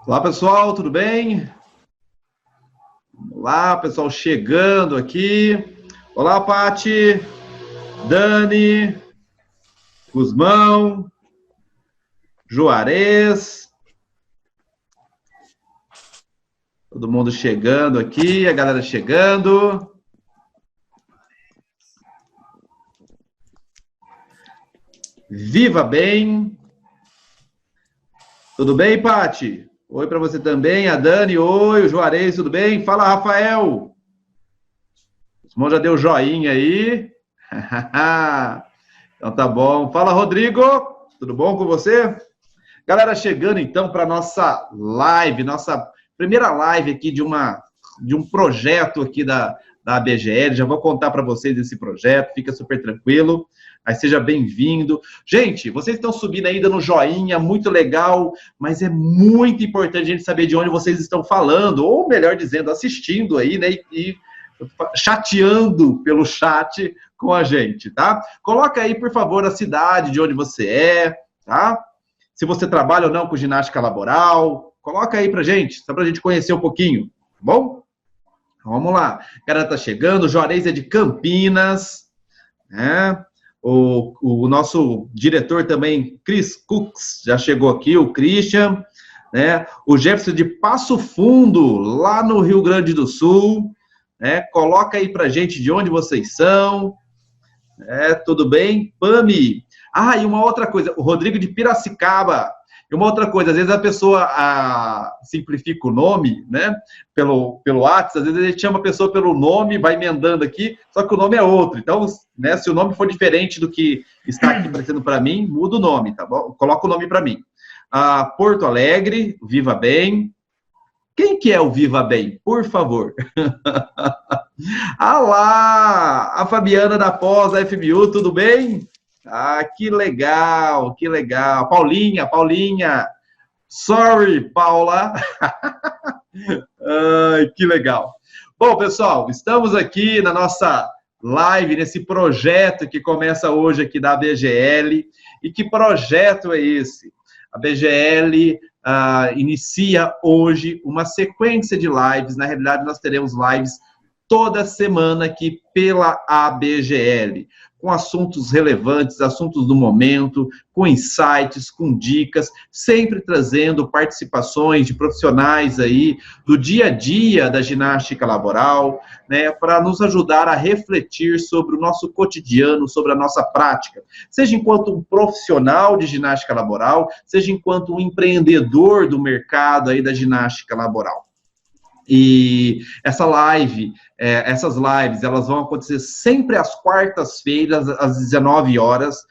Olá, pessoal, tudo bem? Olá, pessoal, chegando aqui. Olá, Pati, Dani, Guzmão, Juarez. Todo mundo chegando aqui, a galera chegando. Viva bem. Tudo bem, Pati? Oi para você também, a Dani, oi, o Juarez, tudo bem? Fala, Rafael. O Simão já deu joinha aí. Então tá bom. Fala, Rodrigo, tudo bom com você? Galera, chegando então para nossa live, nossa primeira live aqui de um projeto aqui da ABGL. Já vou contar para vocês esse projeto, fica super tranquilo. Mas seja bem-vindo. Gente, vocês estão subindo aí, dando joinha, muito legal, mas é muito importante a gente saber de onde vocês estão falando, ou melhor dizendo, assistindo aí, né, e chateando pelo chat com a gente, tá? Coloca aí, por favor, a cidade de onde você é, tá? Se você trabalha ou não com ginástica laboral, coloca aí pra gente, só pra gente conhecer um pouquinho, tá bom? Então, vamos lá. A galera tá chegando, o Juarez é de Campinas, né? O nosso diretor também, Chris Cooks, já chegou aqui, o Christian, né? O Jefferson de Passo Fundo, lá no Rio Grande do Sul, né? Coloca aí pra gente de onde vocês são, tudo bem? Pami. Ah, e uma outra coisa, o Rodrigo de Piracicaba. E uma outra coisa, às vezes a pessoa simplifica o nome, né, pelo WhatsApp, às vezes a gente chama a pessoa pelo nome, vai emendando aqui, só que o nome é outro. Então, né, se o nome for diferente do que está aqui aparecendo para mim, muda o nome, tá bom? Coloca o nome para mim. Porto Alegre, Viva Bem. Quem que é o Viva Bem? Por favor. Ah lá, a Fabiana da Pós, da FBU, tudo bem? Ah, que legal, que legal. Paulinha. Sorry, Paula. Ai, que legal. Bom, pessoal, estamos aqui na nossa live, nesse projeto que começa hoje aqui da BGL. E que projeto é esse? A BGL inicia hoje uma sequência de lives. Na realidade, nós teremos lives toda semana aqui pela ABGL, com assuntos relevantes, assuntos do momento, com insights, com dicas, sempre trazendo participações de profissionais aí do dia a dia da ginástica laboral, né, para nos ajudar a refletir sobre o nosso cotidiano, sobre a nossa prática, seja enquanto um profissional de ginástica laboral, seja enquanto um empreendedor do mercado aí da ginástica laboral. E essas lives, elas vão acontecer sempre às quartas-feiras, às 19 horas.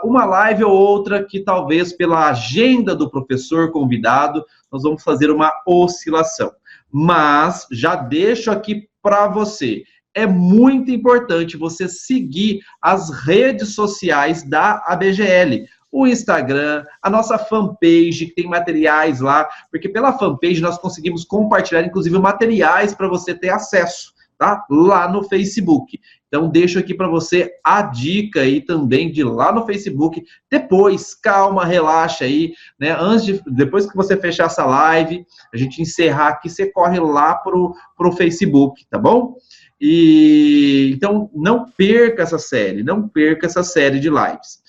Uma live ou outra que talvez pela agenda do professor convidado, nós vamos fazer uma oscilação. Mas já deixo aqui para você, é muito importante você seguir as redes sociais da ABGL, o Instagram, a nossa fanpage, que tem materiais lá, porque pela fanpage nós conseguimos compartilhar, inclusive, materiais para você ter acesso, tá? Lá no Facebook. Então, deixo aqui para você a dica aí também de ir lá no Facebook. Depois, calma, relaxa aí, né? Depois que você fechar essa live, a gente encerrar aqui, você corre lá pro Facebook, tá bom? Então, não perca essa série de lives.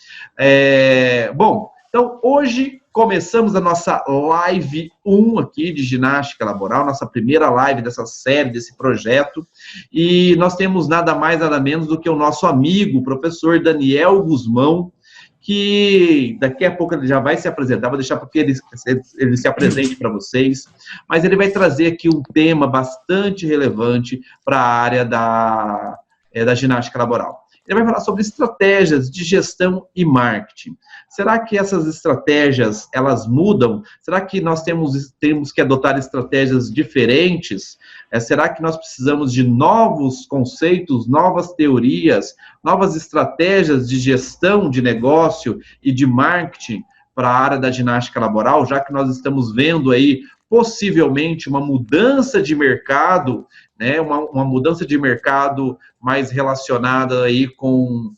Bom, então hoje começamos a nossa live 1 aqui de ginástica laboral, nossa primeira live dessa série, desse projeto, e nós temos nada mais, nada menos do que o nosso amigo, o professor Daniel Guzmão, que daqui a pouco ele já vai se apresentar, vou deixar porque ele se apresente para vocês, mas ele vai trazer aqui um tema bastante relevante para a área da ginástica laboral. Ele vai falar sobre estratégias de gestão e marketing. Será que essas estratégias, elas mudam? Será que nós temos que adotar estratégias diferentes? Será que nós precisamos de novos conceitos, novas teorias, novas estratégias de gestão de negócio e de marketing para a área da ginástica laboral, já que nós estamos vendo aí possivelmente uma mudança de mercado, né, uma mudança de mercado mais relacionada aí com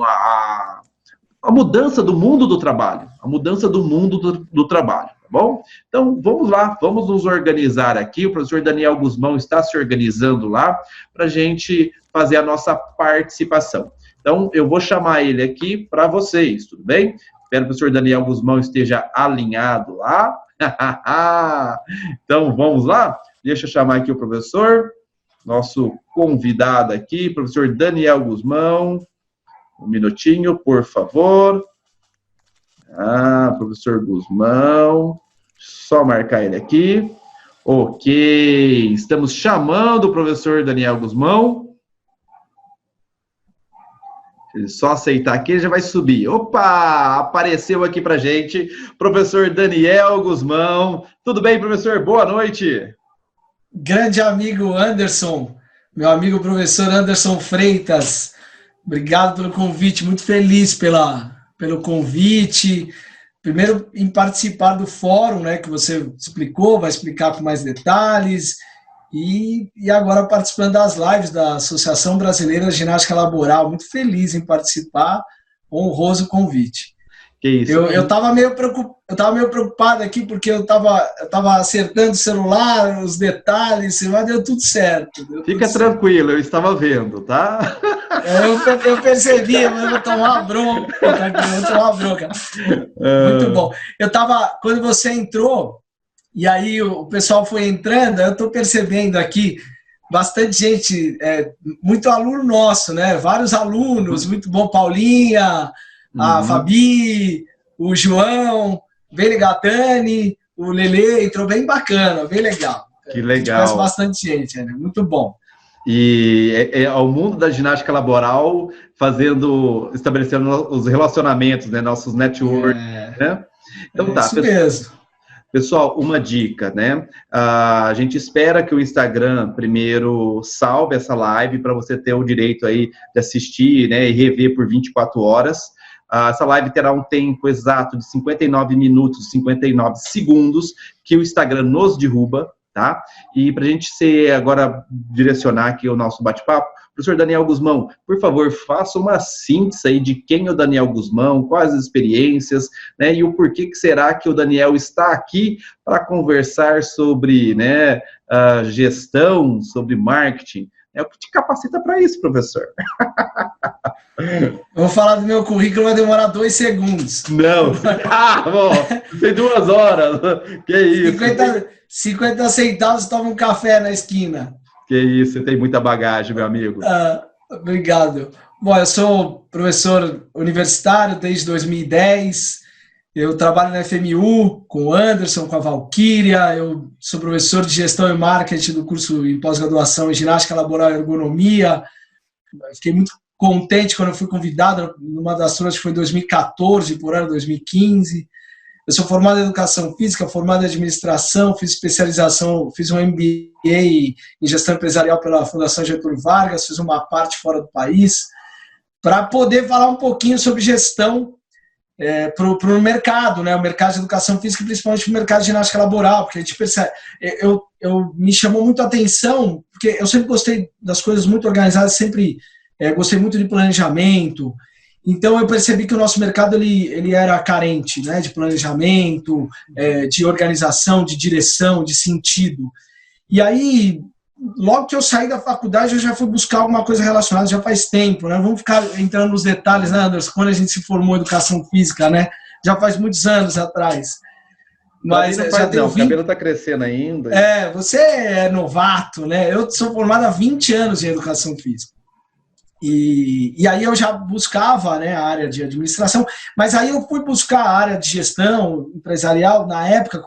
a mudança do mundo do trabalho, do trabalho, tá bom? Então, vamos lá, vamos nos organizar aqui. O professor Daniel Guzmão está se organizando lá para a gente fazer a nossa participação. Então, eu vou chamar ele aqui para vocês, tudo bem? Espero que o professor Daniel Guzmão esteja alinhado lá. Então, vamos lá? Deixa eu chamar aqui o professor, nosso convidado aqui, professor Daniel Guzmão. Um minutinho, por favor. Professor Guzmão. Só marcar ele aqui. Ok. Estamos chamando o professor Daniel Guzmão. Se ele só aceitar aqui, ele já vai subir. Opa! Apareceu aqui pra gente. Professor Daniel Guzmão. Tudo bem, professor? Boa noite. Grande amigo Anderson. Meu amigo professor Anderson Freitas. Obrigado pelo convite, muito feliz pelo convite. Primeiro, em participar do fórum, né, que você explicou, vai explicar com mais detalhes. E agora participando das lives da Associação Brasileira de Ginástica Laboral. Muito feliz em participar, honroso convite. Que isso? Eu estava meio preocupado aqui, porque eu tava acertando o celular, os detalhes, mas deu tudo certo. Fica tranquilo, eu estava vendo, tá? Eu percebi, mas eu vou tomar uma bronca. Muito bom. Quando você entrou, e aí o pessoal foi entrando, eu estou percebendo aqui bastante gente, muito aluno nosso, né? Vários alunos, muito bom, Paulinha, a Fabi, o João, bem Gatani, o Lele, entrou bem bacana, bem legal. Que legal. Conhece bastante gente, né? Muito bom. E ao mundo da ginástica laboral, estabelecendo os relacionamentos, né? Nossos networks, né? Então Isso mesmo. Pessoal, uma dica, né? A gente espera que o Instagram primeiro salve essa live para você ter o direito aí de assistir, né, e rever por 24 horas. Essa live terá um tempo exato de 59 minutos e 59 segundos que o Instagram nos derruba, tá? E para a gente agora direcionar aqui o nosso bate-papo, professor Daniel Guzmão, por favor, faça uma síntese aí de quem é o Daniel Guzmão, quais as experiências, né, e o porquê que será que o Daniel está aqui para conversar sobre, né, gestão, sobre marketing. É o que te capacita para isso, professor. Eu vou falar do meu currículo, vai demorar 2 segundos. Não. Bom, tem 2 horas. Que isso. 50 centavos, toma um café na esquina. Que isso, você tem muita bagagem, meu amigo. Obrigado. Bom, eu sou professor universitário desde 2010. Eu trabalho na FMU com o Anderson, com a Valquíria. Eu sou professor de gestão e marketing do curso em pós-graduação em ginástica laboral e ergonomia. Fiquei muito contente quando eu fui convidado numa das turmas que foi em 2014, por ano 2015. Eu sou formado em educação física, formado em administração, fiz especialização, fiz um MBA em gestão empresarial pela Fundação Getúlio Vargas, fiz uma parte fora do país, para poder falar um pouquinho sobre gestão para o mercado, né? O mercado de educação física, principalmente o mercado de ginástica laboral, porque a gente percebe, me chamou muito a atenção, porque eu sempre gostei das coisas muito organizadas, sempre gostei muito de planejamento. Então, eu percebi que o nosso mercado ele era carente, né, de planejamento, de organização, de direção, de sentido. E aí, logo que eu saí da faculdade, eu já fui buscar alguma coisa relacionada, já faz tempo, né? Vamos ficar entrando nos detalhes, né, Anderson? Quando a gente se formou em educação física, né? Já faz muitos anos atrás. Mas não faz, não, o cabelo está crescendo ainda. Você é novato, né? Eu sou formado há 20 anos em educação física. E aí eu já buscava, né, a área de administração, mas aí eu fui buscar a área de gestão empresarial. Na época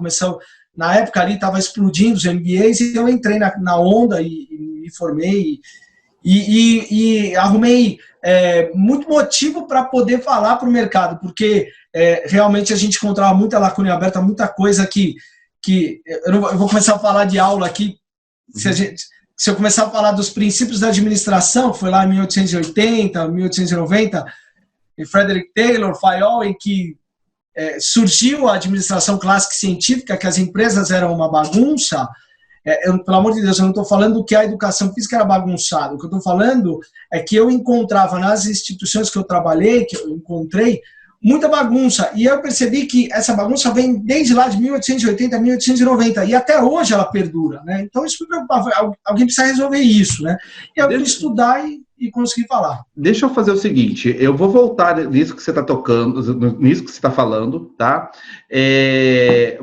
ali estava explodindo os MBAs e eu entrei na onda e me formei e arrumei muito motivo para poder falar para o mercado, porque realmente a gente encontrava muita lacuna aberta, muita coisa que eu vou começar a falar de aula aqui. Se eu começar a falar dos princípios da administração, foi lá em 1880, 1890, em Frederick Taylor, Fayol, em que surgiu a administração clássica e científica, que as empresas eram uma bagunça. Pelo amor de Deus, eu não estou falando que a educação física era bagunçada. O que eu estou falando é que eu encontrava nas instituições que eu trabalhei, que eu encontrei, muita bagunça. E eu percebi que essa bagunça vem desde lá de 1880, 1890, e até hoje ela perdura, né? Então isso me preocupava, alguém precisa resolver isso, né? E eu fui estudar e consegui falar. Deixa eu fazer o seguinte, eu vou voltar nisso que você está tocando, nisso que você está falando, tá?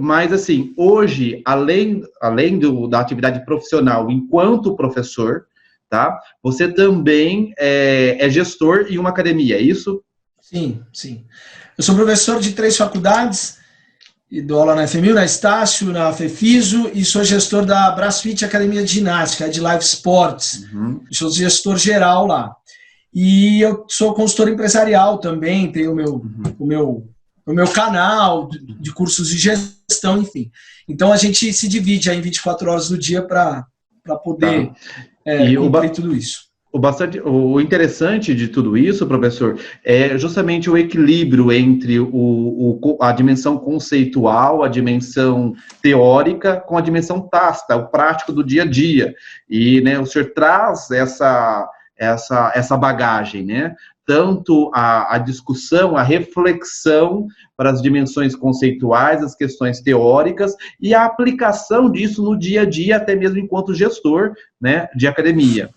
Mas assim, hoje, além da atividade profissional enquanto professor, tá? Você também é gestor em uma academia, é isso? Sim, sim. Eu sou professor de 3 faculdades, e dou aula na FMU, na Estácio, na FEFISO, e sou gestor da BrasFit Academia de Ginástica, de Live Sports. Eu sou gestor geral lá. E eu sou consultor empresarial também, tenho o meu canal de cursos de gestão, enfim. Então a gente se divide aí em 24 horas do dia para poder cumprir tudo isso. O interessante de tudo isso, professor, é justamente o equilíbrio entre a dimensão conceitual, a dimensão teórica, com a dimensão tácita, o prático do dia a dia. E, né, o senhor traz essa bagagem, né? Tanto a discussão, a reflexão para as dimensões conceituais, as questões teóricas e a aplicação disso no dia a dia, até mesmo enquanto gestor, né, de academia.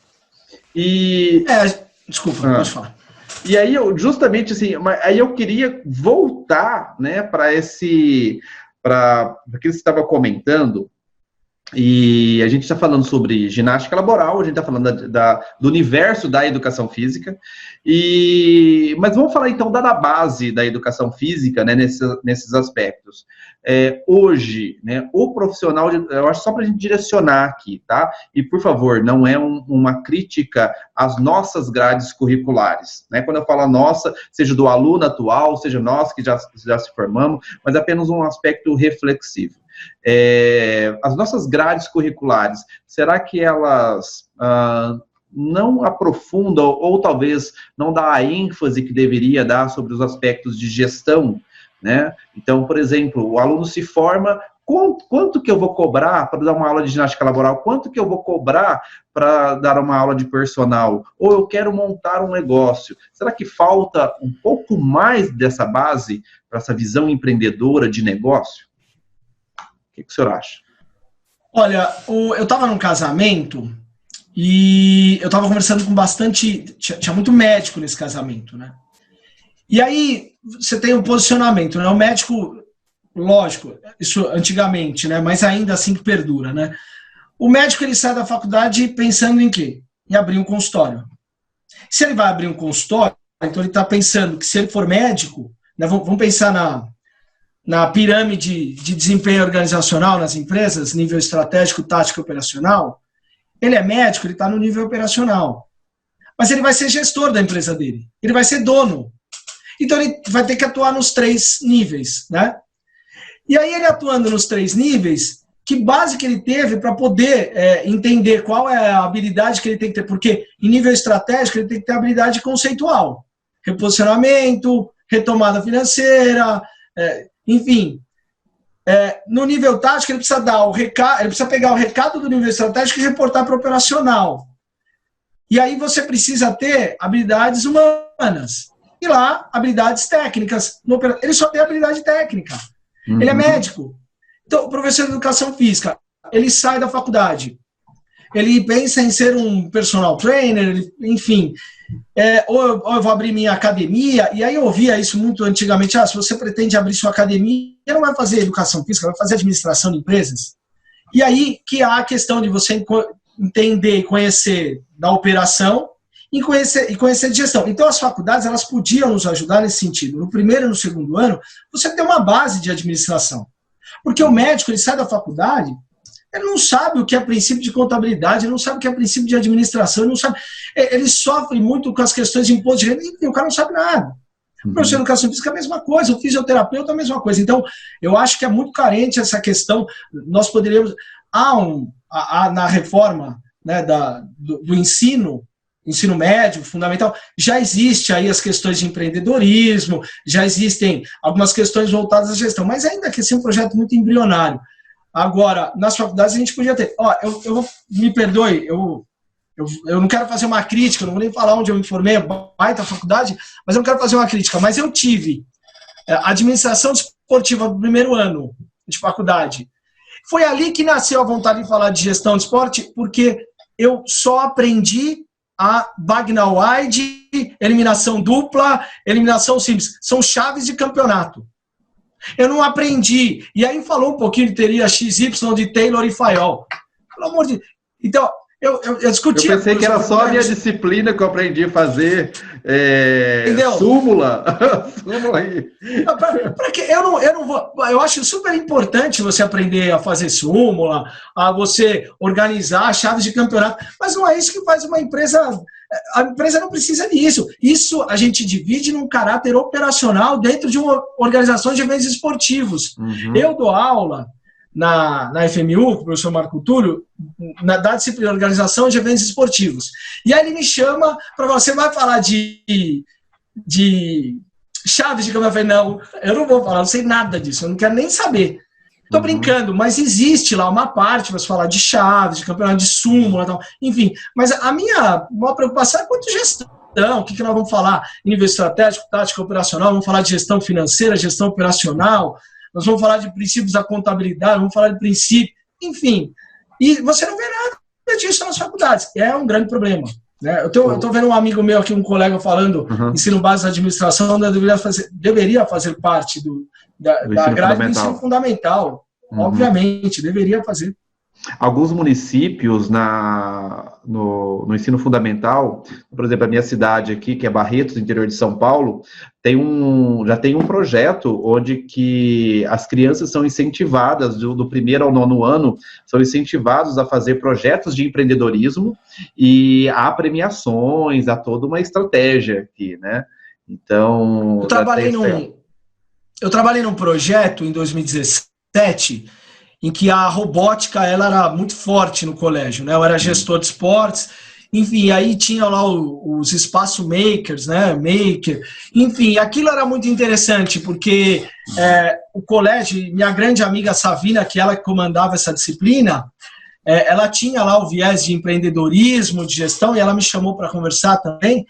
Desculpa, pode falar. E aí, justamente assim, aí eu queria voltar, né, para aquilo que você estava comentando, e a gente está falando sobre ginástica laboral, a gente está falando do universo da educação física, mas vamos falar então da base da educação física, né, nesses aspectos. Hoje, né, o profissional, eu acho só para a gente direcionar aqui, tá? E por favor, não é uma crítica às nossas grades curriculares, né? Quando eu falo nossa, seja do aluno atual, seja nós que já se formamos, mas apenas um aspecto reflexivo. As nossas grades curriculares, será que elas não aprofundam ou talvez não dá a ênfase que deveria dar sobre os aspectos de gestão, né? Então, por exemplo, o aluno se forma, quanto que eu vou cobrar para dar uma aula de ginástica laboral? Quanto que eu vou cobrar para dar uma aula de personal? Ou eu quero montar um negócio? Será que falta um pouco mais dessa base para essa visão empreendedora de negócio? O que o senhor acha? Olha, eu estava num casamento e eu estava conversando com tinha muito médico nesse casamento, né? E aí você tem um posicionamento, né? O médico, lógico, isso antigamente, né? Mas ainda assim que perdura, né? O médico, ele sai da faculdade pensando em quê? Em abrir um consultório. Se ele vai abrir um consultório, então ele está pensando que se ele for médico, né? Vamos pensar na pirâmide de desempenho organizacional nas empresas, nível estratégico, tático e operacional. Ele é médico, ele está no nível operacional. Mas ele vai ser gestor da empresa dele. Ele vai ser dono. Então ele vai ter que atuar nos 3 níveis, né? E aí ele atuando nos 3 níveis, que base que ele teve para poder entender qual é a habilidade que ele tem que ter? Porque em nível estratégico ele tem que ter habilidade conceitual. Reposicionamento, retomada financeira, enfim. No nível tático ele precisa dar o recado, ele precisa pegar o recado do nível estratégico e reportar para o operacional. E aí você precisa ter habilidades humanas. E lá, habilidades técnicas. Ele só tem habilidade técnica. Uhum. Ele é médico. Então, o professor de educação física, ele sai da faculdade. Ele pensa em ser um personal trainer, enfim. Ou eu vou abrir minha academia. E aí eu ouvia isso muito antigamente. Se você pretende abrir sua academia, não vai fazer educação física, vai fazer administração de empresas. E aí que há a questão de você entender e conhecer da operação e conhecer de gestão. Então, as faculdades, elas podiam nos ajudar nesse sentido. No primeiro e no segundo ano, você tem uma base de administração. Porque o médico, ele sai da faculdade, ele não sabe o que é princípio de contabilidade, ele não sabe o que é princípio de administração, ele não sabe. Ele sofre muito com as questões de imposto de renda, e o cara não sabe nada. O professor de educação física é a mesma coisa, o fisioterapeuta é a mesma coisa. Então, eu acho que é muito carente essa questão. Nós poderíamos... na reforma, né, do ensino médio, fundamental, já existe aí as questões de empreendedorismo, já existem algumas questões voltadas à gestão, mas ainda que seja um projeto muito embrionário. Agora, nas faculdades a gente podia ter... me perdoe, eu não quero fazer uma crítica, eu não vou nem falar onde eu me formei, baita faculdade, mas eu não quero fazer uma crítica, mas eu tive administração desportiva do primeiro ano de faculdade. Foi ali que nasceu a vontade de falar de gestão de esporte, porque eu só aprendi a Bagnall-Wide, eliminação dupla, eliminação simples. São chaves de campeonato. Eu não aprendi. E aí falou um pouquinho de teoria XY de Taylor e Fayol. Pelo amor de Deus. Então, eu discutia... Eu pensei que era só a minha disciplina que eu aprendi a fazer súmula. Súmula aí. Pra que eu não vou... Eu acho super importante você aprender a fazer súmula, a você organizar chaves de campeonato, mas não é isso que faz uma empresa... A empresa não precisa disso. Isso a gente divide num caráter operacional dentro de uma organização de eventos esportivos. Uhum. Eu dou aula na FMU, com o professor Marco Túlio, da disciplina Organização de Eventos Esportivos. E aí ele me chama para você vai falar de chaves de campeonato. Eu falei, não, eu não vou falar, não sei nada disso, eu não quero nem saber. Estou brincando, mas existe lá uma parte para você falar de chaves, de campeonato de súmula, tal. Enfim. Mas a minha maior preocupação é quanto gestão. O que nós vamos falar? Nível estratégico, tático, operacional, vamos falar de gestão financeira, gestão operacional, nós vamos falar de princípios da contabilidade, vamos falar de princípios, enfim. E você não vê nada disso nas faculdades. É um grande problema. Né? Eu estou vendo um amigo meu aqui, um colega falando ensino básico de administração, deveria fazer parte da grade do ensino fundamental. Obviamente, deveria fazer. Alguns municípios no ensino fundamental, por exemplo, a minha cidade aqui, que é Barretos, interior de São Paulo, já tem um projeto onde que as crianças são incentivadas, do primeiro ao 9º ano, são incentivados a fazer projetos de empreendedorismo e há premiações, há toda uma estratégia aqui, né? Então... Eu trabalhei num projeto em 2017 em que a robótica ela era muito forte no colégio, né? Eu era gestor de esportes, enfim, aí tinha lá os espaço makers, né? Maker, enfim, aquilo era muito interessante, porque o colégio, minha grande amiga Savina, que ela comandava essa disciplina, ela tinha lá o viés de empreendedorismo, de gestão, e ela me chamou para conversar também,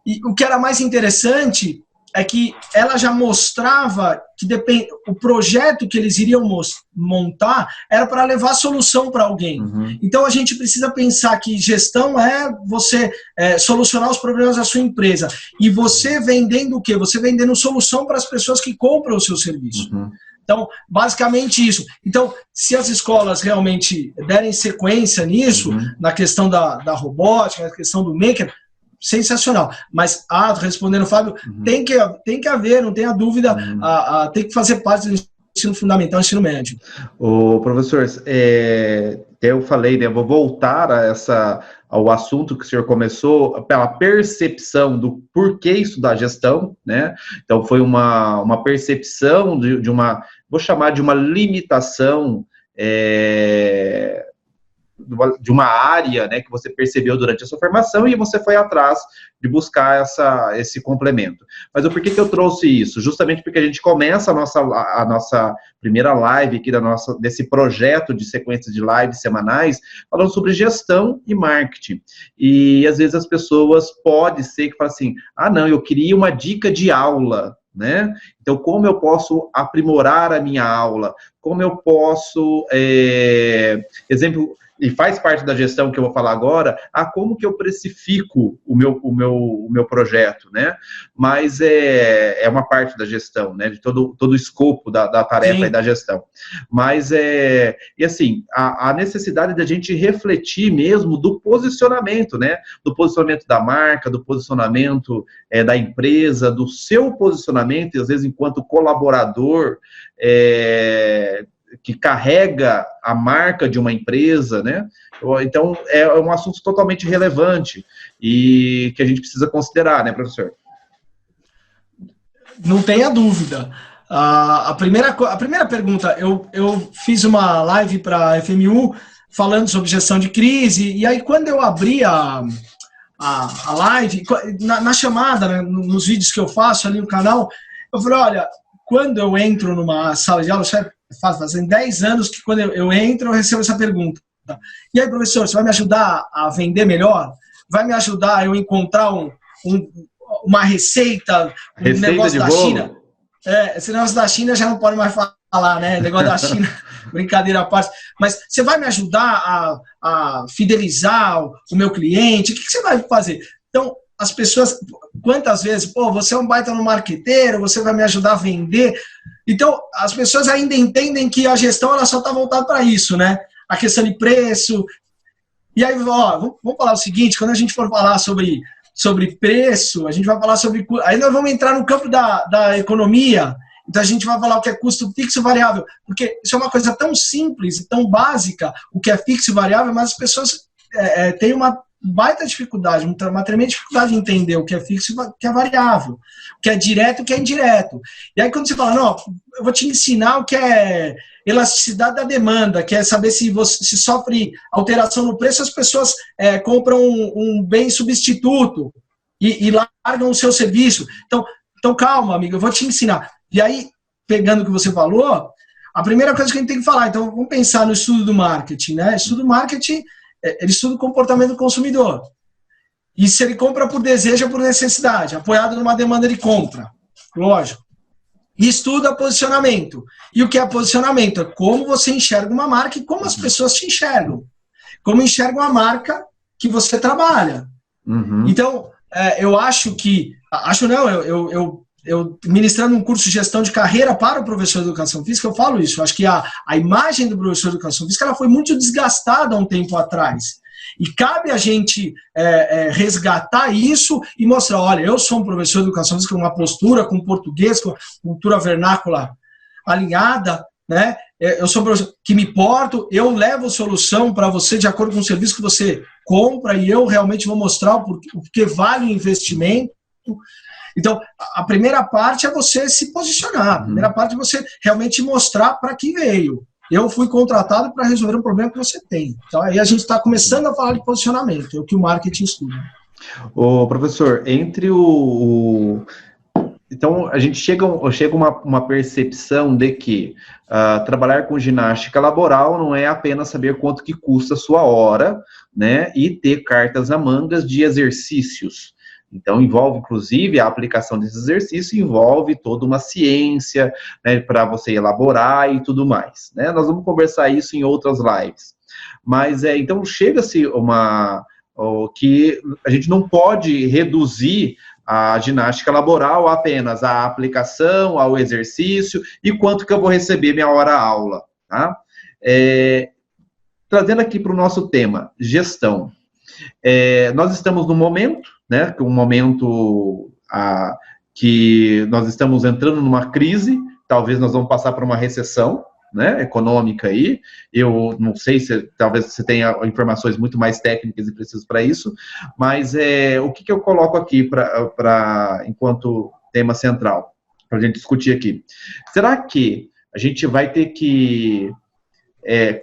e o que era mais interessante é que ela já mostrava que o projeto que eles iriam montar era para levar solução para alguém. Então, a gente precisa pensar que gestão é você solucionar os problemas da sua empresa. E você vendendo o quê? Você vendendo solução para as pessoas que compram o seu serviço. Então, basicamente isso. Então, se as escolas realmente derem sequência nisso, na questão da robótica, na questão do maker, sensacional, mas respondendo o Fábio, tem que haver, não tenha dúvida, tem que fazer parte do ensino fundamental e ensino médio. Professor, eu falei, né, vou voltar ao assunto que o senhor começou, pela percepção do porquê estudar gestão, né? Então foi uma percepção de uma, vou chamar de uma limitação, de uma área, né, que você percebeu durante a sua formação e você foi atrás de buscar esse complemento. Mas o porquê que eu trouxe isso? Justamente porque a gente começa a nossa primeira live aqui desse projeto de sequências de lives semanais, falando sobre gestão e marketing. E às vezes as pessoas pode ser que falem assim, não, eu queria uma dica de aula, né? Então, como eu posso aprimorar a minha aula? Como eu posso, exemplo, e faz parte da gestão que eu vou falar agora, como que eu precifico o meu projeto, né? Mas é uma parte da gestão, né? De todo o escopo da tarefa. Sim. E da gestão. Mas e assim, a necessidade da gente refletir mesmo do posicionamento, né? Do posicionamento da marca, do posicionamento da empresa, do seu posicionamento, e às vezes enquanto colaborador, que carrega a marca de uma empresa, né? Então, é um assunto totalmente relevante e que a gente precisa considerar, né, professor? Não tenha dúvida. A primeira pergunta, eu fiz uma live para a FMU falando sobre gestão de crise, e aí quando eu abri a live, na chamada, né, nos vídeos que eu faço ali no canal, eu falei, olha, quando eu entro numa sala de aula, fazem 10 anos que quando eu entro, eu recebo essa pergunta. E aí, professor, você vai me ajudar a vender melhor? Vai me ajudar a eu encontrar uma receita, um negócio da China? esse negócio da China já não pode mais falar, né? O negócio da China, brincadeira à parte. Mas você vai me ajudar a fidelizar o meu cliente? O que você vai fazer? Então, as pessoas, quantas vezes, pô, você é um baita no marqueteiro, você vai me ajudar a vender. Então, as pessoas ainda entendem que a gestão ela só está voltada para isso, né? A questão de preço. E aí, ó, vamos falar o seguinte, quando a gente for falar sobre preço, a gente vai falar sobre... Aí nós vamos entrar no campo da economia, então a gente vai falar o que é custo fixo e variável, porque isso é uma coisa tão simples e tão básica, o que é fixo e variável, mas as pessoas têm uma baita dificuldade, uma tremenda dificuldade de entender o que é fixo e o que é variável, o que é direto e o que é indireto. E aí quando você fala, não, eu vou te ensinar o que é elasticidade da demanda, que é saber se você sofre alteração no preço, as pessoas compram um bem substituto e largam o seu serviço. Então calma, amigo, eu vou te ensinar. E aí, pegando o que você falou, a primeira coisa que a gente tem que falar, então vamos pensar no estudo do marketing, né? Estudo do marketing, ele estuda o comportamento do consumidor. E se ele compra por desejo ou por necessidade, apoiado numa demanda de compra, lógico. E estuda posicionamento. E o que é posicionamento? É como você enxerga uma marca e como as pessoas te enxergam. Como enxergam a marca que você trabalha. Uhum. Então, eu acho que... Acho não, eu ministrando um curso de gestão de carreira para o professor de educação física, eu falo isso. Eu acho que a imagem do professor de educação física ela foi muito desgastada há um tempo atrás. E cabe a gente resgatar isso e mostrar, olha, eu sou um professor de educação física com uma postura, com português, com cultura vernácula alinhada, né? Eu sou um professor que me porto, eu levo solução para você de acordo com o serviço que você compra e eu realmente vou mostrar o porquê vale o investimento. Então, a primeira parte é você se posicionar, a primeira parte é você realmente mostrar para que veio. Eu fui contratado para resolver um problema que você tem. Então, aí a gente está começando a falar de posicionamento, é o que o marketing estuda. Ô, professor, entre Então, a gente chega uma percepção de que trabalhar com ginástica laboral não é apenas saber quanto que custa a sua hora, né, e ter cartas na mangas de exercícios. Então, envolve, inclusive, a aplicação desse exercício, envolve toda uma ciência, né, para você elaborar e tudo mais, né? Nós vamos conversar isso em outras lives. Mas, então, chega-se que a gente não pode reduzir a ginástica laboral apenas à aplicação, ao exercício e quanto que eu vou receber minha hora-aula, tá? Trazendo aqui para o nosso tema, gestão. Nós estamos num momento, né, um momento que nós estamos entrando numa crise, talvez nós vamos passar por uma recessão, né, econômica aí. Eu não sei se talvez você tenha informações muito mais técnicas e precisas para isso, mas o que eu coloco aqui enquanto tema central, para a gente discutir aqui. Será que a gente vai ter que...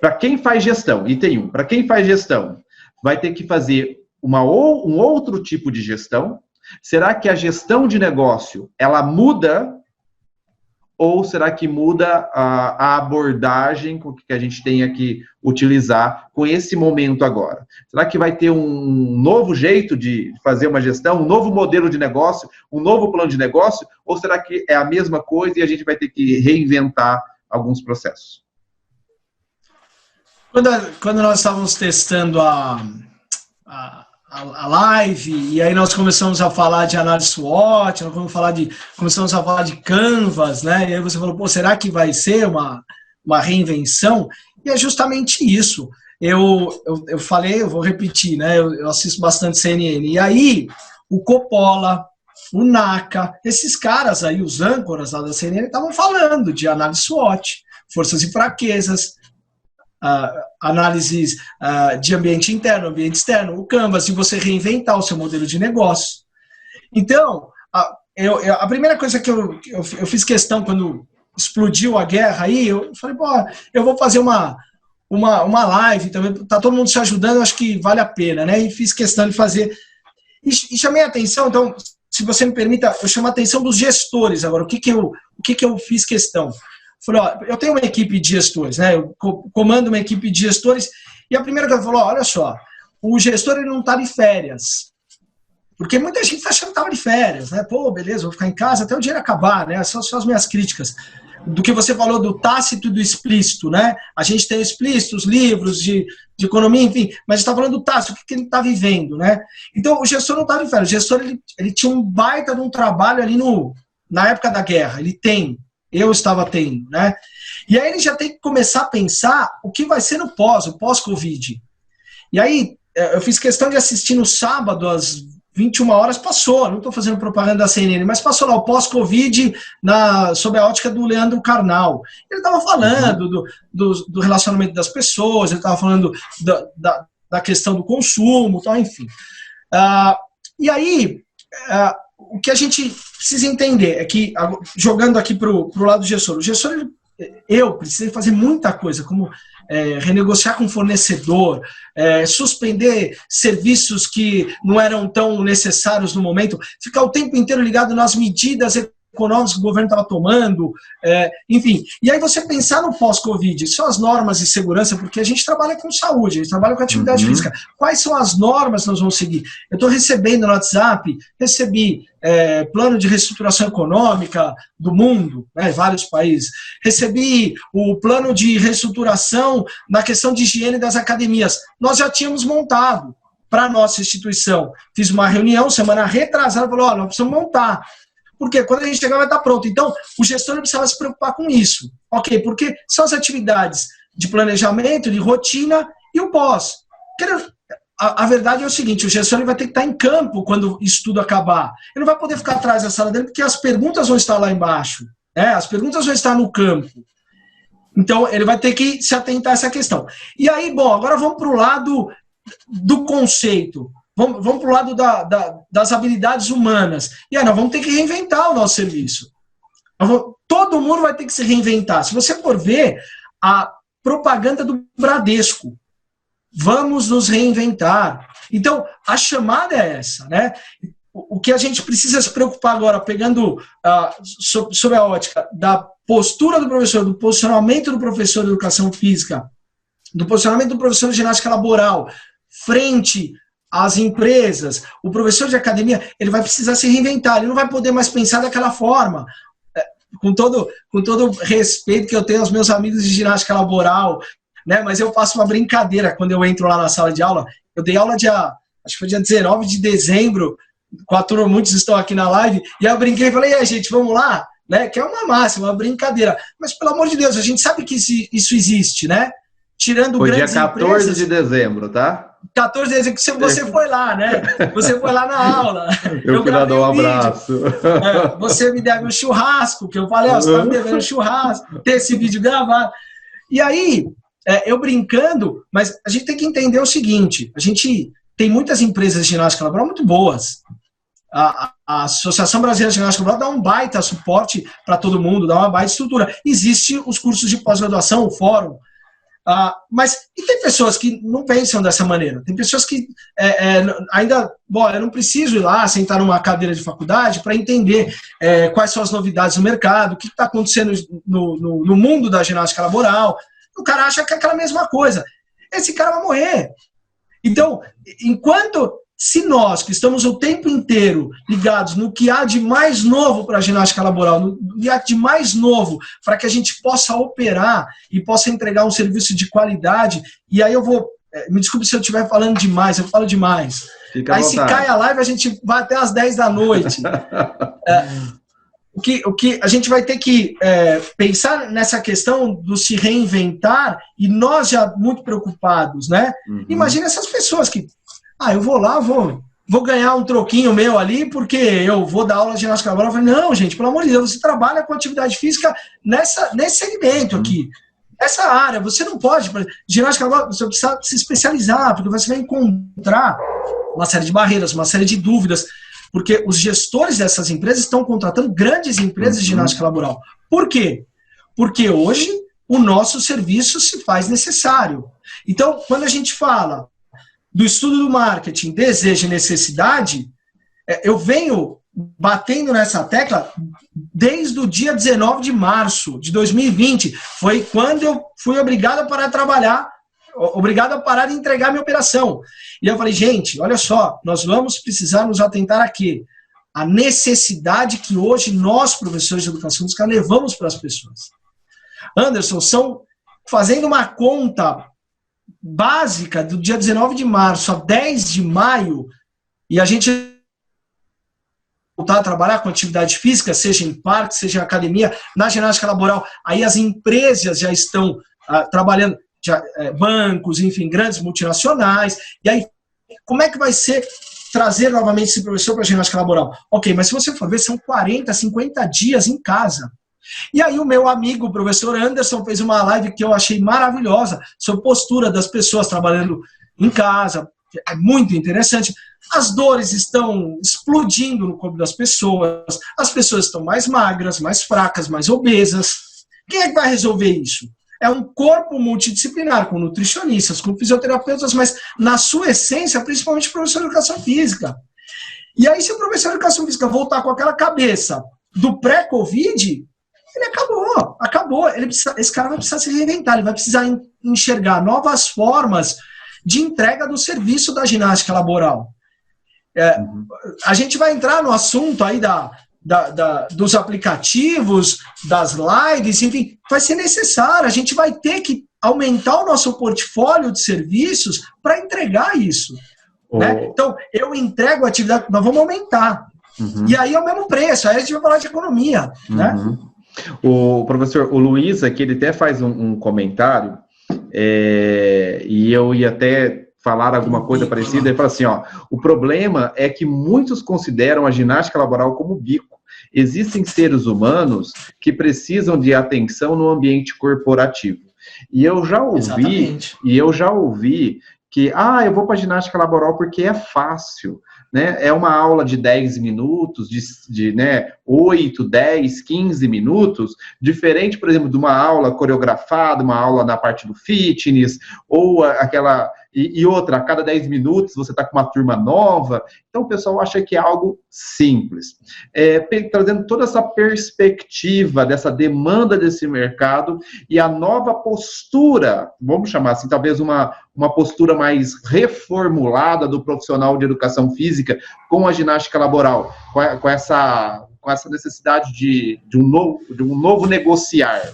para quem faz gestão, item 1, para quem faz gestão, vai ter que fazer um outro tipo de gestão? Será que a gestão de negócio, ela muda? Ou será que muda a abordagem que a gente tenha que utilizar com esse momento agora? Será que vai ter um novo jeito de fazer uma gestão, um novo modelo de negócio, um novo plano de negócio? Ou será que é a mesma coisa e a gente vai ter que reinventar alguns processos? Quando nós estávamos testando a live, e aí nós começamos a falar de análise SWOT, começamos a falar de Canvas, né? E aí você falou, pô, será que vai ser uma reinvenção? E é justamente isso. Eu falei, eu vou repetir, né? Eu assisto bastante CNN. E aí, o Coppola, o Naka, esses caras aí, os âncoras lá da CNN, estavam falando de análise SWOT, forças e fraquezas, análises de ambiente interno, ambiente externo, o Canvas, de você reinventar o seu modelo de negócio. Então, a primeira coisa que eu fiz questão quando explodiu a guerra aí, eu falei, pô, eu vou fazer uma live, também tá todo mundo se ajudando, acho que vale a pena, né? E fiz questão de fazer. E chamei a atenção, então, se você me permita, eu chamo a atenção dos gestores agora. O que eu fiz questão? Falei, ó, eu tenho uma equipe de gestores, né? Eu comando uma equipe de gestores, e a primeira coisa falou, olha só, o gestor ele não está de férias. Porque muita gente está achando que estava de férias, né? Pô, beleza, vou ficar em casa até o dinheiro acabar, né? São só as minhas críticas. Do que você falou do tácito e do explícito, né? A gente tem o explícito, os livros de economia, enfim, mas a gente está falando do tácito, o que ele está vivendo, né? Então, o gestor não estava de férias, o gestor ele tinha um baita de um trabalho ali na época da guerra, eu estava tendo, né? E aí ele já tem que começar a pensar o que vai ser no o pós-Covid. E aí, eu fiz questão de assistir no sábado, às 21 horas, passou, não estou fazendo propaganda da CNN, mas passou lá o pós-Covid sob a ótica do Leandro Carnal. Ele estava falando do relacionamento das pessoas, ele estava falando da questão do consumo, tal, enfim. E aí, o que a gente precisa entender é que, jogando aqui para o lado do gestor, o gestor, eu precisei fazer muita coisa, como renegociar com fornecedor, suspender serviços que não eram tão necessários no momento, ficar o tempo inteiro ligado nas medidas econômicas que o governo estava tomando, enfim. E aí você pensar no pós-Covid, são as normas de segurança, porque a gente trabalha com saúde, a gente trabalha com atividade física. Quais são as normas que nós vamos seguir? Eu estou recebendo no WhatsApp, recebi plano de reestruturação econômica do mundo, né, vários países. Recebi o plano de reestruturação na questão de higiene das academias. Nós já tínhamos montado para a nossa instituição. Fiz uma reunião semana retrasada, falou, nós precisamos montar. Porque quando a gente chegar vai estar pronto. Então, o gestor não precisava se preocupar com isso. Ok, porque são as atividades de planejamento, de rotina e o pós. A verdade é o seguinte, o gestor vai ter que estar em campo quando isso tudo acabar. Ele não vai poder ficar atrás da sala dele, porque as perguntas vão estar lá embaixo. Né? As perguntas vão estar no campo. Então, ele vai ter que se atentar a essa questão. E aí, bom, agora vamos para o lado do conceito. Vamos para o lado das habilidades humanas. E aí nós vamos ter que reinventar o nosso serviço. Todo mundo vai ter que se reinventar. Se você for ver a propaganda do Bradesco, vamos nos reinventar. Então, a chamada é essa, né? O que a gente precisa se preocupar agora, pegando sob a ótica da postura do professor, do posicionamento do professor de educação física, do posicionamento do professor de ginástica laboral, frente às empresas, o professor de academia, ele vai precisar se reinventar, ele não vai poder mais pensar daquela forma. Com todo respeito que eu tenho aos meus amigos de ginástica laboral, né, mas eu faço uma brincadeira quando eu entro lá na sala de aula. Eu dei aula acho que foi dia 19 de dezembro, com a turma, muitos estão aqui na live, e aí eu brinquei e falei, e aí, gente, vamos lá? Né, que é uma máxima, uma brincadeira. Mas, pelo amor de Deus, a gente sabe que isso existe, né? Tirando foi grandes dia 14 empresas, de dezembro, tá? 14 de dezembro, que você foi lá, né? Você foi lá na aula. Eu queria dar um abraço. Você me deve um churrasco, que eu falei, você está me devendo um churrasco, ter esse vídeo gravado. E aí, eu brincando, mas a gente tem que entender o seguinte, a gente tem muitas empresas de ginástica laboral muito boas. A Associação Brasileira de Ginástica Laboral dá um baita suporte para todo mundo, dá uma baita estrutura. Existem os cursos de pós-graduação, o fórum. Mas e tem pessoas que não pensam dessa maneira. Tem pessoas que ainda, bom, eu não preciso ir lá sentar numa cadeira de faculdade para entender quais são as novidades no mercado, o que está acontecendo no mundo da ginástica laboral. O cara acha que é aquela mesma coisa. Esse cara vai morrer. Então, se nós, que estamos o tempo inteiro ligados no que há de mais novo para a ginástica laboral, no que há de mais novo para que a gente possa operar e possa entregar um serviço de qualidade, e aí eu vou, me desculpe se eu estiver falando demais, eu falo demais. Aí se cai a live, a gente vai até às 10 da noite. O que a gente vai ter que pensar nessa questão do se reinventar, e nós já muito preocupados, né? Uhum. Imagina essas pessoas que eu vou lá, vou ganhar um troquinho meu ali, porque eu vou dar aula de ginástica laboral. Eu falei, não, gente, pelo amor de Deus, você trabalha com atividade física nesse segmento aqui, essa área. Você não pode, ginástica laboral, você precisa se especializar, porque você vai encontrar uma série de barreiras, uma série de dúvidas, porque os gestores dessas empresas estão contratando grandes empresas de ginástica laboral. Por quê? Porque hoje o nosso serviço se faz necessário. Então, quando a gente fala do estudo do marketing, desejo e necessidade, eu venho batendo nessa tecla desde o dia 19 de março de 2020. Foi quando eu fui obrigado a parar de trabalhar obrigado a parar de entregar minha operação. E eu falei, gente, olha só, nós vamos precisar nos atentar aqui. A necessidade que hoje nós, professores de educação física, levamos para as pessoas. Anderson, fazendo uma conta básica do dia 19 de março a 10 de maio, e a gente voltar a trabalhar com atividade física, seja em parque, seja em academia, na ginástica laboral, aí as empresas já estão trabalhando, bancos, enfim, grandes multinacionais, e aí como é que vai ser trazer novamente esse professor para a ginástica laboral? Ok, mas se você for ver, são 40, 50 dias em casa. E aí o meu amigo, o professor Anderson, fez uma live que eu achei maravilhosa, sobre postura das pessoas trabalhando em casa, é muito interessante. As dores estão explodindo no corpo das pessoas, as pessoas estão mais magras, mais fracas, mais obesas. Quem é que vai resolver isso? É um corpo multidisciplinar, com nutricionistas, com fisioterapeutas, mas na sua essência, principalmente o professor de educação física. E aí, se o professor de educação física voltar com aquela cabeça do pré-Covid, ele acabou. Esse cara vai precisar se reinventar, ele vai precisar enxergar novas formas de entrega do serviço da ginástica laboral. A gente vai entrar no assunto aí dos aplicativos, das lives, enfim, vai ser necessário, a gente vai ter que aumentar o nosso portfólio de serviços para entregar isso. Né? Então, eu entrego a atividade, nós vamos aumentar. E aí é o mesmo preço, aí a gente vai falar de economia. Né? O professor, o Luiz aqui, ele até faz um comentário, e eu ia até falar alguma coisa parecida, ele fala assim, o problema é que muitos consideram a ginástica laboral como bico. Existem seres humanos que precisam de atenção no ambiente corporativo. E eu já ouvi que, eu vou para a ginástica laboral porque é fácil. Né? É uma aula de 10 minutos, de 8, 10, 15 minutos, diferente, por exemplo, de uma aula coreografada, uma aula na parte do fitness, ou aquela... E outra, a cada 10 minutos você está com uma turma nova. Então o pessoal acha que é algo simples. Trazendo toda essa perspectiva dessa demanda desse mercado e a nova postura, vamos chamar assim, talvez uma postura mais reformulada do profissional de educação física com a ginástica laboral, com essa necessidade de um novo negociar.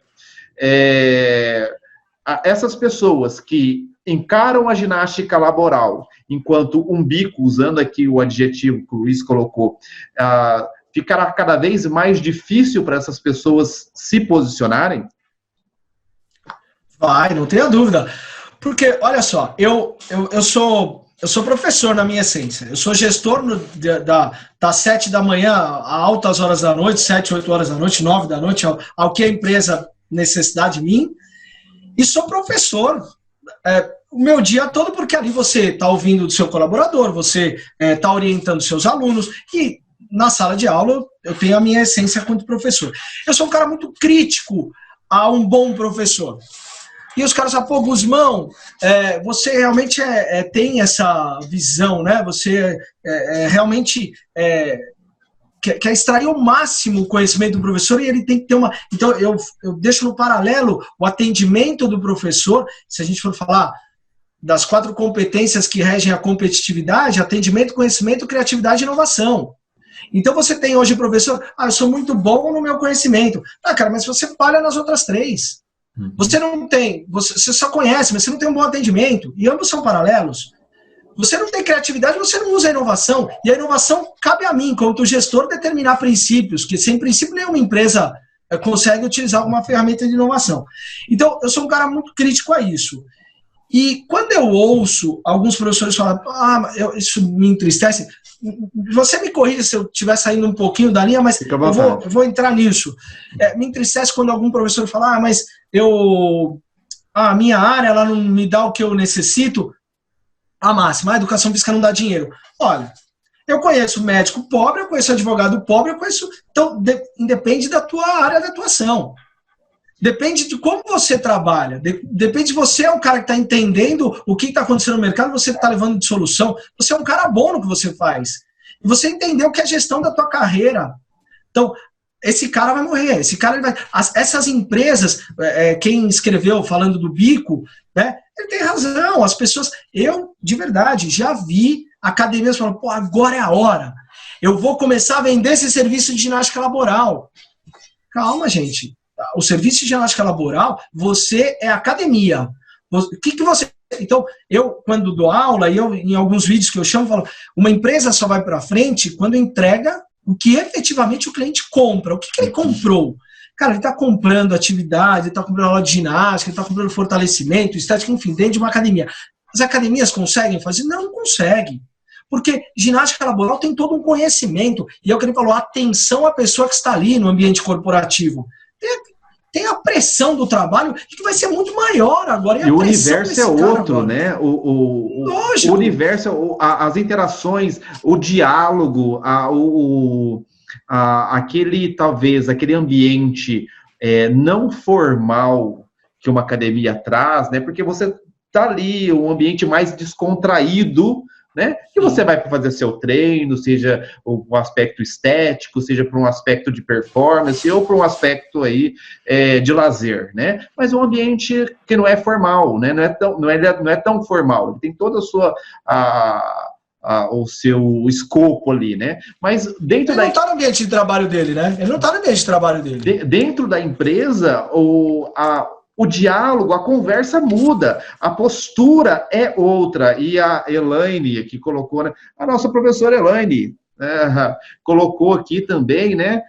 Essas pessoas que encaram a ginástica laboral enquanto um bico, usando aqui o adjetivo que o Luiz colocou, ficará cada vez mais difícil para essas pessoas se posicionarem? Vai, não tenha dúvida. Porque, olha só, eu sou professor na minha essência. Eu sou gestor das 7 da manhã a altas horas da noite, 7, 8 horas da noite, 9 da noite, ao que a empresa necessidade de mim. E sou professor o meu dia todo, porque ali você está ouvindo do seu colaborador, você está orientando seus alunos, e na sala de aula eu tenho a minha essência quanto professor. Eu sou um cara muito crítico a um bom professor. E os caras falam, pô, Guzmão, você realmente tem essa visão, né? Você realmente quer extrair o máximo conhecimento do professor e ele tem que ter uma... Então, eu deixo no paralelo o atendimento do professor, se a gente for falar das 4 competências que regem a competitividade: atendimento, conhecimento, criatividade e inovação. Então, você tem hoje, professor, eu sou muito bom no meu conhecimento. Cara, mas você falha nas outras 3. Você não tem, você só conhece, mas você não tem um bom atendimento, e ambos são paralelos. Você não tem criatividade, você não usa a inovação, e a inovação cabe a mim, como gestor, determinar princípios, que sem princípio nenhuma empresa consegue utilizar alguma ferramenta de inovação. Então, eu sou um cara muito crítico a isso. E quando eu ouço alguns professores falar, isso me entristece, você me corrija se eu estiver saindo um pouquinho da linha, mas eu vou entrar nisso. Me entristece quando algum professor fala, mas a minha área ela não me dá o que eu necessito. A máxima, a educação física não dá dinheiro. Olha, eu conheço médico pobre, eu conheço advogado pobre, eu conheço... Então, independe da tua área de atuação. Depende de como você trabalha. Depende de você é um cara que está entendendo o que está acontecendo no mercado, você está levando de solução. Você é um cara bom no que você faz. E você entendeu que é a gestão da tua carreira. Então, esse cara vai morrer, esse cara ele vai... Essas empresas, quem escreveu falando do bico, né, ele tem razão, as pessoas... Eu, de verdade, já vi academias falando, pô, agora é a hora, eu vou começar a vender esse serviço de ginástica laboral. Calma, gente, o serviço de ginástica laboral, você é academia. O que você... Então, eu, quando dou aula, e eu, em alguns vídeos que eu chamo, falo, uma empresa só vai para frente quando entrega o que efetivamente o cliente compra. O que ele comprou? Cara, ele está comprando atividade, ele está comprando aula de ginástica, ele está comprando fortalecimento, estética, enfim, dentro de uma academia. As academias conseguem fazer? Não conseguem. Porque ginástica laboral tem todo um conhecimento. E é o que ele falou, atenção à pessoa que está ali no ambiente corporativo. Tem a pressão do trabalho que vai ser muito maior agora. E o universo é outro, né? O universo, as interações, o diálogo, aquele ambiente não formal que uma academia traz, né? Porque você tá ali, um ambiente mais descontraído, né? Que você vai fazer seu treino, seja um aspecto estético, seja para um aspecto de performance ou para um aspecto aí de lazer, né? Mas um ambiente que não é formal, né? Não é tão formal. Ele tem toda a sua o seu escopo ali, né? Mas dentro ele não está no ambiente de trabalho dele, né? Ele não está no ambiente de trabalho dele. Dentro da empresa, o diálogo, a conversa muda, a postura é outra. E a Elaine, que colocou, né, a nossa professora Elaine, colocou aqui também, né,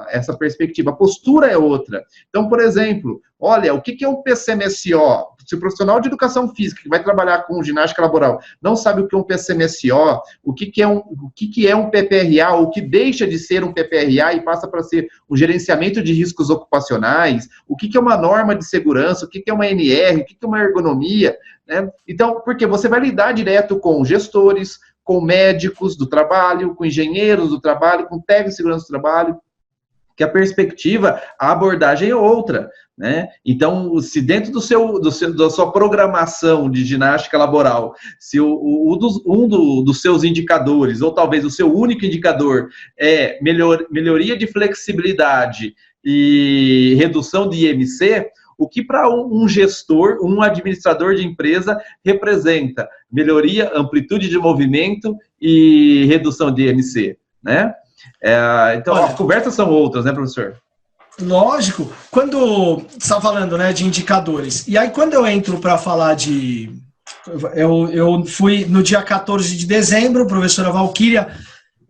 essa perspectiva. A postura é outra. Então, por exemplo, olha, o que é um PCMSO? Se o profissional de educação física que vai trabalhar com ginástica laboral não sabe o que é um PCMSO, o que é um PPRA, o que deixa de ser um PPRA e passa para ser um gerenciamento de riscos ocupacionais, o que é uma norma de segurança, o que é uma NR, o que é uma ergonomia, né? Então, porque você vai lidar direto com gestores, com médicos do trabalho, com engenheiros do trabalho, com técnicos de segurança do trabalho, que a perspectiva, a abordagem é outra, né? Então, se dentro da sua programação de ginástica laboral, se um dos seus indicadores, ou talvez o seu único indicador, é melhoria de flexibilidade e redução de IMC, o que para um gestor, um administrador de empresa, representa melhoria, amplitude de movimento e redução de IMC, né? Então, olha, as conversas são outras, né, professor? Lógico. Quando você está falando, né, de indicadores, e aí quando eu entro para falar eu fui no dia 14 de dezembro, a professora Valquíria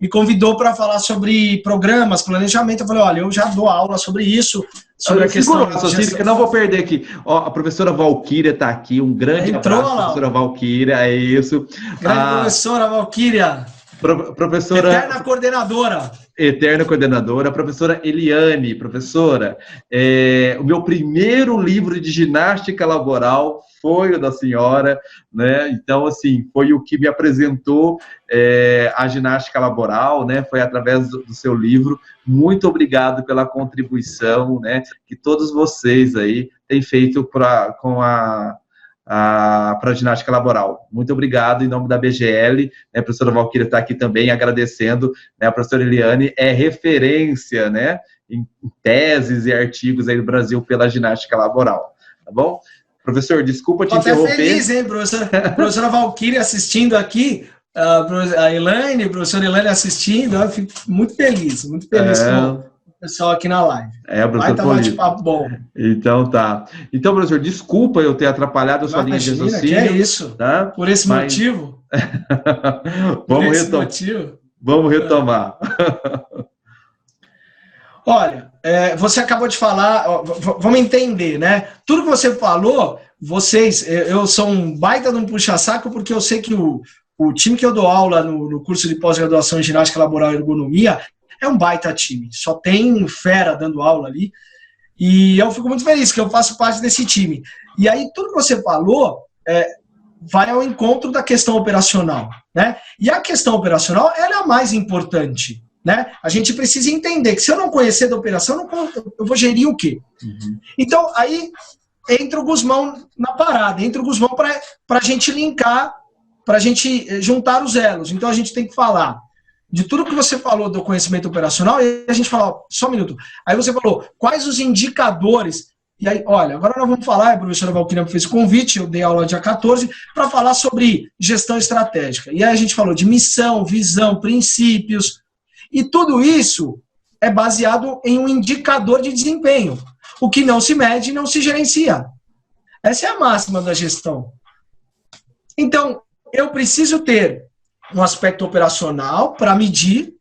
me convidou para falar sobre programas, planejamento. Eu falei, olha, eu já dou aula sobre isso, sobre a questão... Que não vou perder aqui. Ó, a professora Valquíria está aqui, um grande abraço, professora Valquíria, é isso. Grande professora Valquíria. Professora... Eterna coordenadora. A professora Eliane, professora, o meu primeiro livro de ginástica laboral foi o da senhora, né? Então, assim, foi o que me apresentou a ginástica laboral, né? Foi através do seu livro. Muito obrigado pela contribuição, né? Que todos vocês aí têm feito para a ginástica laboral. Muito obrigado em nome da BGL, né, a professora Valquíria está aqui também agradecendo, né, a professora Eliane é referência, né, em teses e artigos aí do Brasil pela ginástica laboral, tá bom? Professor, desculpa te interromper. Estou feliz, hein, professora Valquíria assistindo aqui, a Elaine, a professora Elaine assistindo, eu fico muito feliz com o pessoal aqui na live. Vai tá bate-papo bom. Então tá. Então, professor, desculpa eu ter atrapalhado a sua linha de raciocínio. Que é isso? Tá? Por esse motivo. Vamos retomar. Olha, você acabou de falar, vamos entender, né? Tudo que você falou, eu sou um baita de um puxa-saco, porque eu sei que o time que eu dou aula no curso de pós-graduação em ginástica laboral e ergonomia é um baita time, só tem fera dando aula ali, e eu fico muito feliz que eu faço parte desse time. E aí, tudo que você falou vai ao encontro da questão operacional, né? E a questão operacional, ela é a mais importante, né? A gente precisa entender que se eu não conhecer da operação, eu vou gerir o quê? Uhum. Então, aí entra o Guzmão na parada, entra o Guzmão para a gente linkar, para a gente juntar os elos. Então, a gente tem que falar de tudo que você falou do conhecimento operacional, e a gente falou, só um minuto, aí você falou, quais os indicadores, e aí, olha, agora nós vamos falar, a professora Valquíria fez o convite, eu dei aula dia 14, para falar sobre gestão estratégica, e aí a gente falou de missão, visão, princípios, e tudo isso é baseado em um indicador de desempenho, o que não se mede não se gerencia, essa é a máxima da gestão. Então, eu preciso ter um aspecto operacional para medir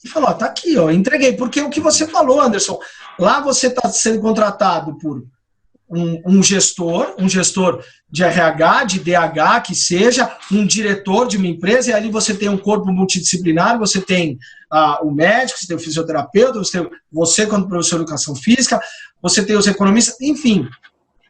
e falar, ó, tá aqui, ó, entreguei. Porque o que você falou, Anderson, lá você está sendo contratado por um gestor de RH, de DH, que seja, um diretor de uma empresa, e ali você tem um corpo multidisciplinar, você tem o médico, você tem o fisioterapeuta, você como professor de educação física, você tem os economistas, enfim.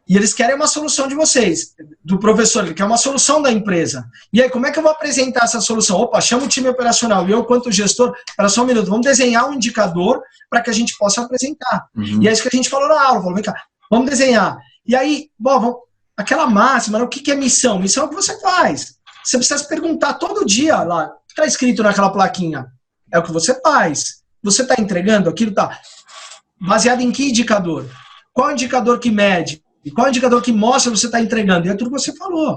E eles querem uma solução de vocês, do professor, ele quer uma solução da empresa. E aí, como é que eu vou apresentar essa solução? Opa, chama o time operacional. E eu, quanto gestor, espera só um minuto, vamos desenhar um indicador para que a gente possa apresentar. E é isso que a gente falou na aula, falou, vem cá, vamos desenhar. E aí, bom, aquela máxima, o que é missão? Missão é o que você faz. Você precisa se perguntar todo dia lá, o que está escrito naquela plaquinha? É o que você faz. Você está entregando aquilo? Está baseado em que indicador? Qual é o indicador que mede? E qual é o indicador que mostra que você está entregando? E é tudo que você falou.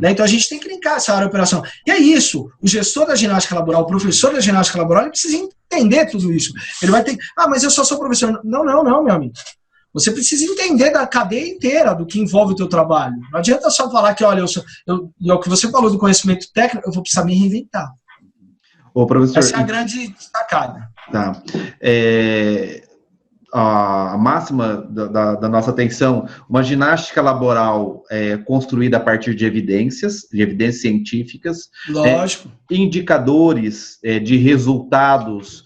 Né? Então a gente tem que linkar essa área operacional. E é isso. O gestor da ginástica laboral, o professor da ginástica laboral, ele precisa entender tudo isso. Ele vai ter. Mas eu só sou professor. Não, meu amigo. Você precisa entender da cadeia inteira do que envolve o teu trabalho. Não adianta só falar que, olha, e é o que você falou do conhecimento técnico, eu vou precisar me reinventar. Ô, professor, essa é a grande destacada. Tá. A máxima da nossa atenção, uma ginástica laboral construída a partir de evidências científicas. Lógico. Indicadores de resultados,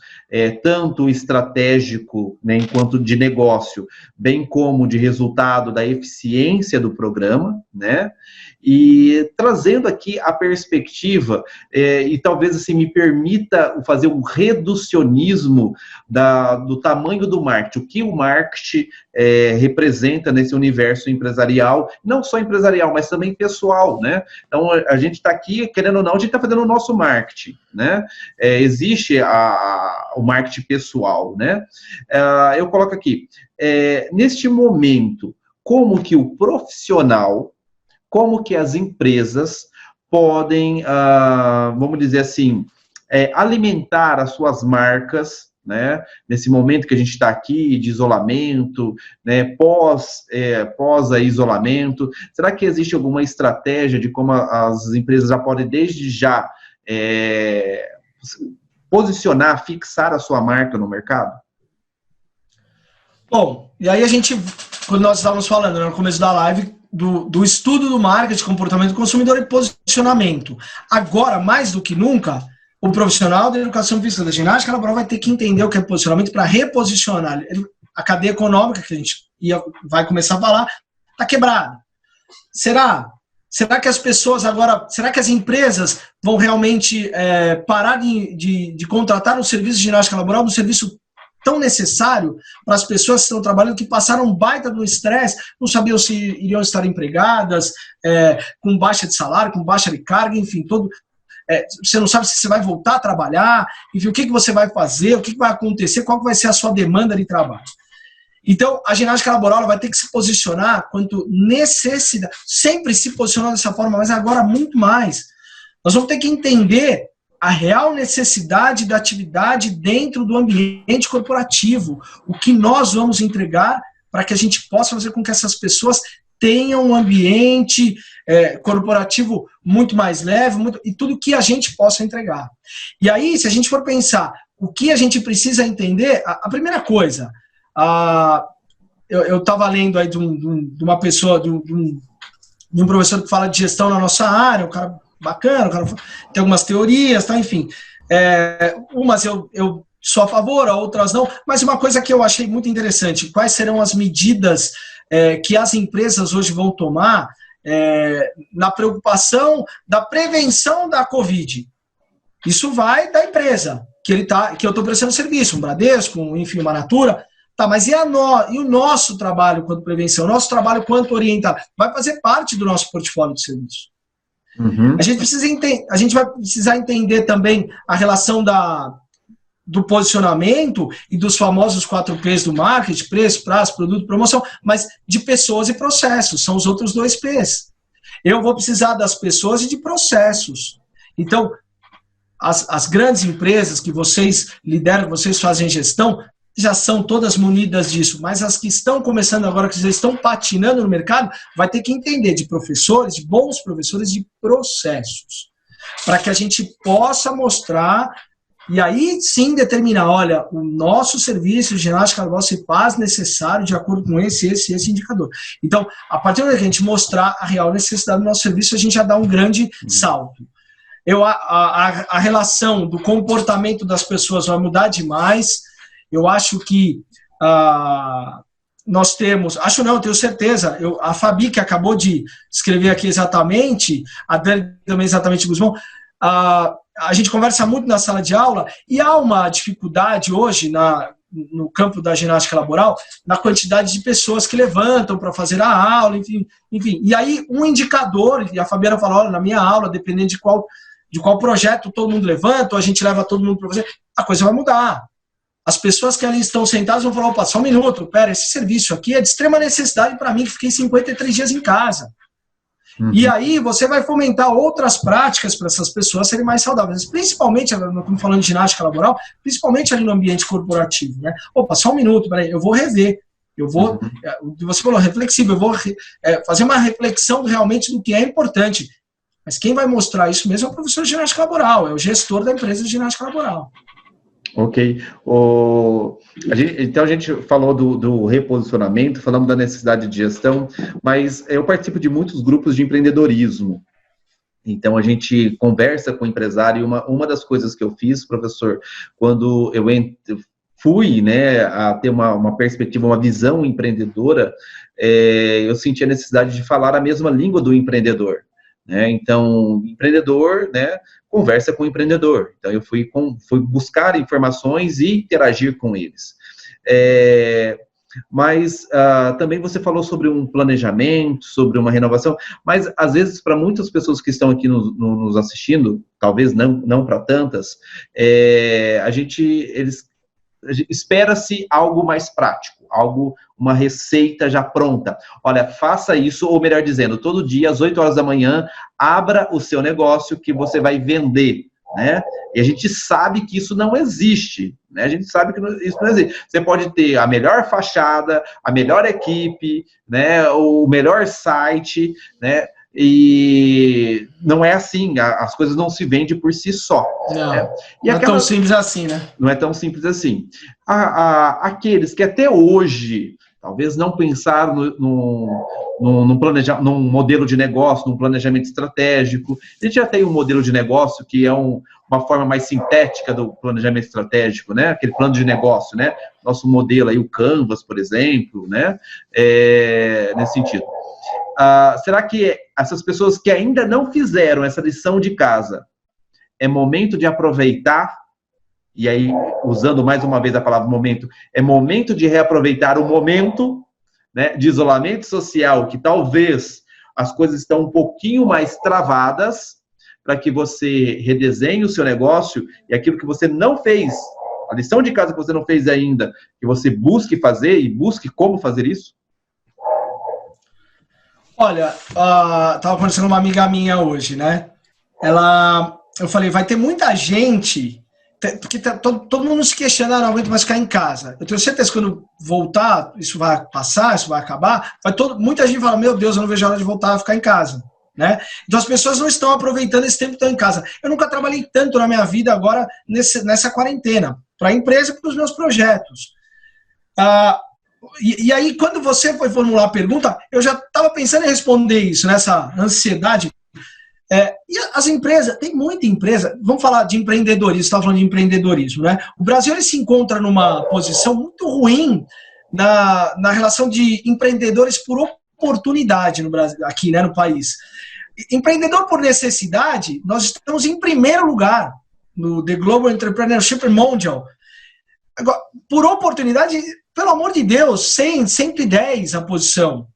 tanto estratégico, né, enquanto de negócio, bem como de resultado da eficiência do programa, né? E trazendo aqui a perspectiva, e talvez assim me permita fazer um reducionismo do tamanho do marketing, o que o marketing representa nesse universo empresarial, não só empresarial, mas também pessoal, né? Então, a gente está aqui, querendo ou não, a gente está fazendo o nosso marketing, né? Existe o marketing pessoal, né? Eu coloco aqui, neste momento, como que o profissional, como que as empresas podem, vamos dizer assim, alimentar as suas marcas, né, nesse momento que a gente está aqui de isolamento, né, pós isolamento, será que existe alguma estratégia de como as empresas já podem desde já posicionar, fixar a sua marca no mercado? Bom, e aí quando nós estávamos falando, né, no começo da live, do estudo do marketing, comportamento do consumidor e posicionamento. Agora, mais do que nunca, o profissional da educação física da ginástica laboral vai ter que entender o que é posicionamento para reposicionar. A cadeia econômica, que a gente vai começar a falar, está quebrada. Será que as pessoas agora, será que as empresas vão realmente parar de contratar o serviço de ginástica laboral, do serviço tão necessário para as pessoas que estão trabalhando, que passaram um baita do estresse, não sabiam se iriam estar empregadas, com baixa de salário, com baixa de carga, enfim, você não sabe se você vai voltar a trabalhar, enfim, o que você vai fazer, o que vai acontecer, qual vai ser a sua demanda de trabalho. Então, a ginástica laboral vai ter que se posicionar quanto necessidade, sempre se posicionou dessa forma, mas agora muito mais. Nós vamos ter que entender a real necessidade da atividade dentro do ambiente corporativo, o que nós vamos entregar para que a gente possa fazer com que essas pessoas tenham um ambiente corporativo muito mais leve, e tudo que a gente possa entregar. E aí, se a gente for pensar o que a gente precisa entender, a primeira coisa, eu estava lendo aí de uma pessoa, de um professor que fala de gestão na nossa área, um cara bacana, o cara tem algumas teorias, tá, enfim. Umas eu sou a favor, outras não, mas uma coisa que eu achei muito interessante, quais serão as medidas que as empresas hoje vão tomar na preocupação da prevenção da Covid. Isso vai da empresa, que eu estou prestando serviço, um Bradesco, enfim, uma Natura, tá, mas e o nosso trabalho quanto prevenção, o nosso trabalho quanto orientar? Vai fazer parte do nosso portfólio de serviço. A gente vai precisar entender também a relação do posicionamento e dos famosos 4Ps do marketing, preço, prazo, produto, promoção, mas de pessoas e processos, são os outros 2Ps. Eu vou precisar das pessoas e de processos. Então, as grandes empresas que vocês lideram, que vocês fazem gestão, já são todas munidas disso, mas as que estão começando agora, que já estão patinando no mercado, vai ter que entender de professores, de bons professores, de processos, para que a gente possa mostrar e aí sim determinar, olha, o nosso serviço de ginástica global se faz necessário de acordo com esse indicador. Então, a partir do momento que a gente mostrar a real necessidade do nosso serviço, a gente já dá um grande salto. A relação do comportamento das pessoas vai mudar demais. Eu acho que nós temos, acho não, tenho certeza, a Fabi, que acabou de escrever aqui exatamente, a Dani também exatamente, Guzmão, a gente conversa muito na sala de aula e há uma dificuldade hoje no campo da ginástica laboral, na quantidade de pessoas que levantam para fazer a aula, enfim. E aí um indicador, e a Fabiana falou, olha, na minha aula, dependendo de qual projeto todo mundo levanta, ou a gente leva todo mundo para fazer, a coisa vai mudar. As pessoas que ali estão sentadas vão falar, opa, só um minuto, pera, esse serviço aqui é de extrema necessidade para mim, que fiquei 53 dias em casa. E aí você vai fomentar outras práticas para essas pessoas serem mais saudáveis, principalmente, nós estamos falando de ginástica laboral, principalmente ali no ambiente corporativo, né? Opa, só um minuto, peraí, eu vou rever, você falou reflexivo, eu vou fazer uma reflexão realmente do que é importante. Mas quem vai mostrar isso mesmo é o professor de ginástica laboral, é o gestor da empresa de ginástica laboral. Ok. Então, a gente falou do reposicionamento, falamos da necessidade de gestão, mas eu participo de muitos grupos de empreendedorismo. Então, a gente conversa com o empresário, e uma das coisas que eu fiz, professor, quando eu fui, né, a ter uma perspectiva, uma visão empreendedora, eu senti a necessidade de falar a mesma língua do empreendedor. Né? Então, empreendedor, né, conversa com o empreendedor. Então, eu fui buscar informações e interagir com eles. Mas também você falou sobre um planejamento, sobre uma renovação, mas às vezes para muitas pessoas que estão aqui nos assistindo, talvez não para tantas, espera-se algo mais prático, uma receita já pronta. Olha, faça isso, ou melhor dizendo, todo dia, às 8 horas da manhã, abra o seu negócio que você vai vender, né? E a gente sabe que isso não existe, né? A gente sabe que isso não existe. Você pode ter a melhor fachada, a melhor equipe, né? O melhor site, né? E não é assim, as coisas não se vendem por si só. Não, né? Não é tão simples assim, né? Não é tão simples assim. Aqueles que até hoje talvez não pensaram num modelo de negócio, num planejamento estratégico. A gente já tem um modelo de negócio que é uma forma mais sintética do planejamento estratégico, né? Aquele plano de negócio, né? Nosso modelo aí, o Canvas, por exemplo, né? Nesse sentido. Será que essas pessoas que ainda não fizeram essa lição de casa, é momento de aproveitar, e aí, usando mais uma vez a palavra momento, é momento de reaproveitar o momento, né, de isolamento social, que talvez as coisas estão um pouquinho mais travadas, para que você redesenhe o seu negócio, e aquilo que você não fez, a lição de casa que você não fez ainda, que você busque fazer, e busque como fazer isso? Olha, estava conversando com uma amiga minha hoje, né? Eu falei, vai ter muita gente, porque todo mundo se questiona, não aguento mais ficar em casa. Eu tenho certeza que quando voltar, isso vai passar, isso vai acabar, muita gente fala, meu Deus, eu não vejo a hora de voltar a ficar em casa. Né? Então as pessoas não estão aproveitando esse tempo que estão em casa. Eu nunca trabalhei tanto na minha vida agora nessa quarentena, para a empresa e para os meus projetos. E aí, quando você foi formular a pergunta, eu já estava pensando em responder isso, nessa ansiedade. E as empresas, tem muita empresa, vamos falar de empreendedorismo, estava falando de empreendedorismo, né? O Brasil ele se encontra numa posição muito ruim na relação de empreendedores por oportunidade no Brasil, aqui, né, no país. Empreendedor por necessidade, nós estamos em primeiro lugar no The Global Entrepreneurship Mondial. Agora, por oportunidade, pelo amor de Deus, 100, 110 a posição.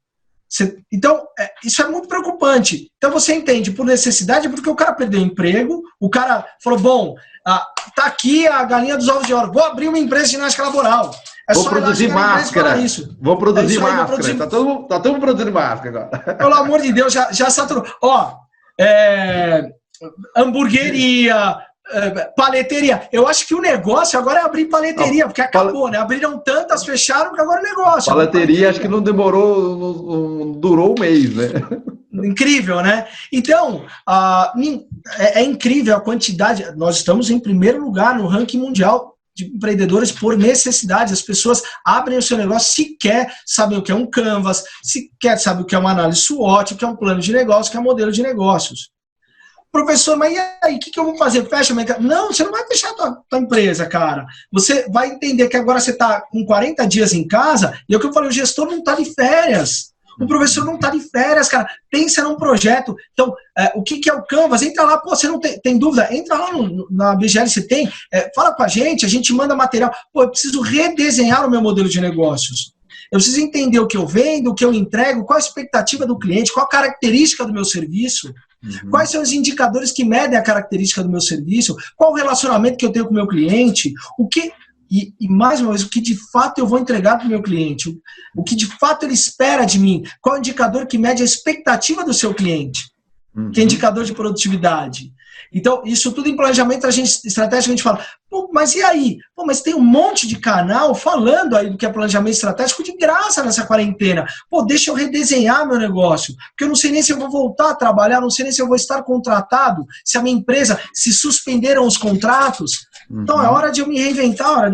Então, isso é muito preocupante. Então, você entende por necessidade, porque o cara perdeu o emprego, o cara falou, bom, tá aqui a galinha dos ovos de ouro, vou abrir uma empresa de ginástica laboral. Vou produzir máscara. Vou produzir máscara. Tá todo mundo produzindo máscara agora. Pelo amor de Deus, já saturou. Hamburgueria, paleteria. Eu acho que o negócio agora é abrir paleteria, porque acabou, né? Abriram tantas, fecharam, que agora é negócio. Paleteria, acho que não durou um mês, né? Incrível, né? Então, é incrível a quantidade. Nós estamos em primeiro lugar no ranking mundial de empreendedores por necessidade. As pessoas abrem o seu negócio, sequer sabem o que é um Canvas, sequer sabem o que é uma análise SWOT, o que é um plano de negócio, o que é um modelo de negócios. Professor, mas e aí, o que eu vou fazer? Fecha a minha... Não, você não vai fechar a tua empresa, cara. Você vai entender que agora você está com 40 dias em casa, e é o que eu falei, o gestor não está de férias. O professor não está de férias, cara. Pensa num projeto. Então, o que é o Canvas? Entra lá, pô, você não tem dúvida? Entra lá na BGL, você tem. Fala com a gente manda material. Pô, eu preciso redesenhar o meu modelo de negócios. Eu preciso entender o que eu vendo, o que eu entrego, qual a expectativa do cliente, qual a característica do meu serviço, quais são os indicadores que medem a característica do meu serviço, qual o relacionamento que eu tenho com o meu cliente, e mais uma vez, o que de fato eu vou entregar para o meu cliente, o que de fato ele espera de mim, qual é o indicador que mede a expectativa do seu cliente, que é indicador de produtividade. Então, isso tudo em planejamento estratégico, a gente fala, pô, mas e aí? Pô, mas tem um monte de canal falando aí do que é planejamento estratégico de graça nessa quarentena. Pô, deixa eu redesenhar meu negócio, porque eu não sei nem se eu vou voltar a trabalhar, não sei nem se eu vou estar contratado, se a minha empresa, se suspenderam os contratos. Então, é hora de eu me reinventar,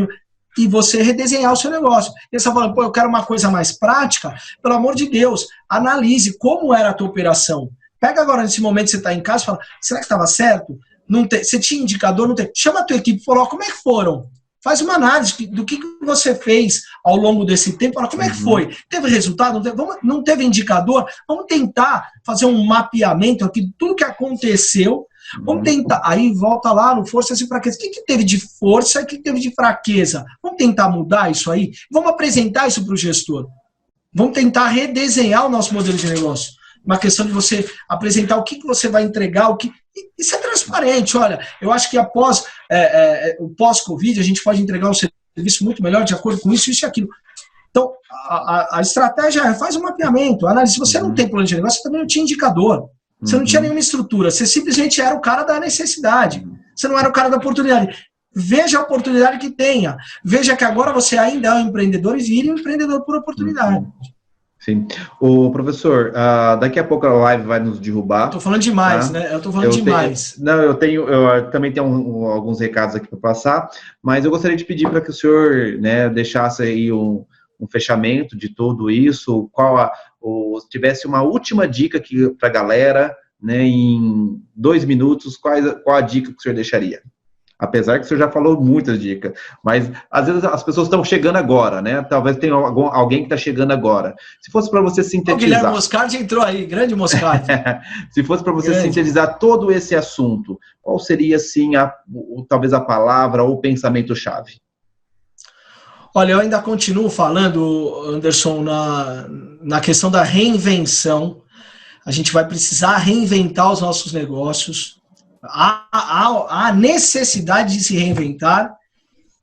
e você redesenhar o seu negócio. E você está falando, pô, eu quero uma coisa mais prática, pelo amor de Deus, analise como era a tua operação. Pega agora, nesse momento que você está em casa e fala, será que estava certo? Não tem, você tinha indicador? Não tem. Chama a tua equipe e fala, como é que foram? Faz uma análise do que você fez ao longo desse tempo. Fala, como é que foi? Teve resultado? Não teve indicador? Vamos tentar fazer um mapeamento aqui de tudo que aconteceu. Vamos tentar, aí volta lá no forças e fraquezas. O que teve de força e o que teve de fraqueza? Vamos tentar mudar isso aí? Vamos apresentar isso para o gestor. Vamos tentar redesenhar o nosso modelo de negócio. Uma questão de você apresentar o que você vai entregar, isso é transparente. Olha, eu acho que após o pós-Covid, a gente pode entregar um serviço muito melhor de acordo com isso e aquilo. Então, a estratégia faz um mapeamento, análise. Se você não tem plano de negócio, você também não tinha indicador. Você não tinha nenhuma estrutura, você simplesmente era o cara da necessidade. Você não era o cara da oportunidade. Veja a oportunidade que tenha. Veja que agora você ainda é um empreendedor e vire um empreendedor por oportunidade. Sim. O professor, daqui a pouco a live vai nos derrubar. Estou falando demais, tá? Né? Eu estou falando demais. Eu também tenho alguns recados aqui para passar, mas eu gostaria de pedir para que o senhor, né, deixasse aí um fechamento de tudo isso, se tivesse uma última dica aqui para a galera, né, em 2 minutos, qual a dica que o senhor deixaria? Apesar que o senhor já falou muitas dicas, mas às vezes as pessoas estão chegando agora, né? Talvez tenha alguém que está chegando agora. Se fosse para você sintetizar... O Guilherme Moscardi entrou aí, grande Moscardi. Se fosse para você sintetizar todo esse assunto, qual seria, assim, talvez a palavra ou o pensamento-chave? Olha, eu ainda continuo falando, Anderson, na questão da reinvenção. A gente vai precisar reinventar os nossos negócios. Há necessidade de se reinventar,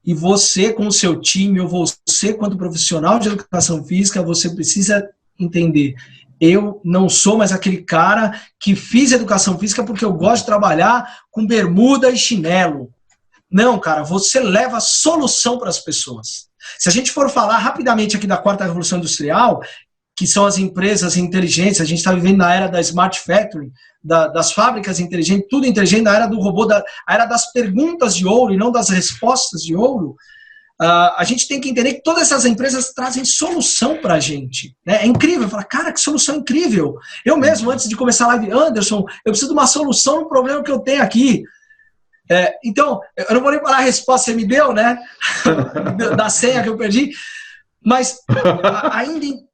e você, com o seu time, ou você, quanto profissional de educação física, você precisa entender: eu não sou mais aquele cara que fiz educação física porque eu gosto de trabalhar com bermuda e chinelo. Não, cara, você leva solução para as pessoas. Se a gente for falar rapidamente aqui da 4ª Revolução Industrial, que são as empresas inteligentes, a gente está vivendo na era da Smart Factory, das fábricas inteligentes, tudo inteligente, na era do robô, a era das perguntas de ouro e não das respostas de ouro. A gente tem que entender que todas essas empresas trazem solução para a gente. Né? É incrível, falar, cara, que solução incrível. Eu mesmo, antes de começar a live, Anderson, eu preciso de uma solução no problema que eu tenho aqui. Então, eu não vou nem falar a resposta que você me deu, né? Da senha que eu perdi, mas ainda...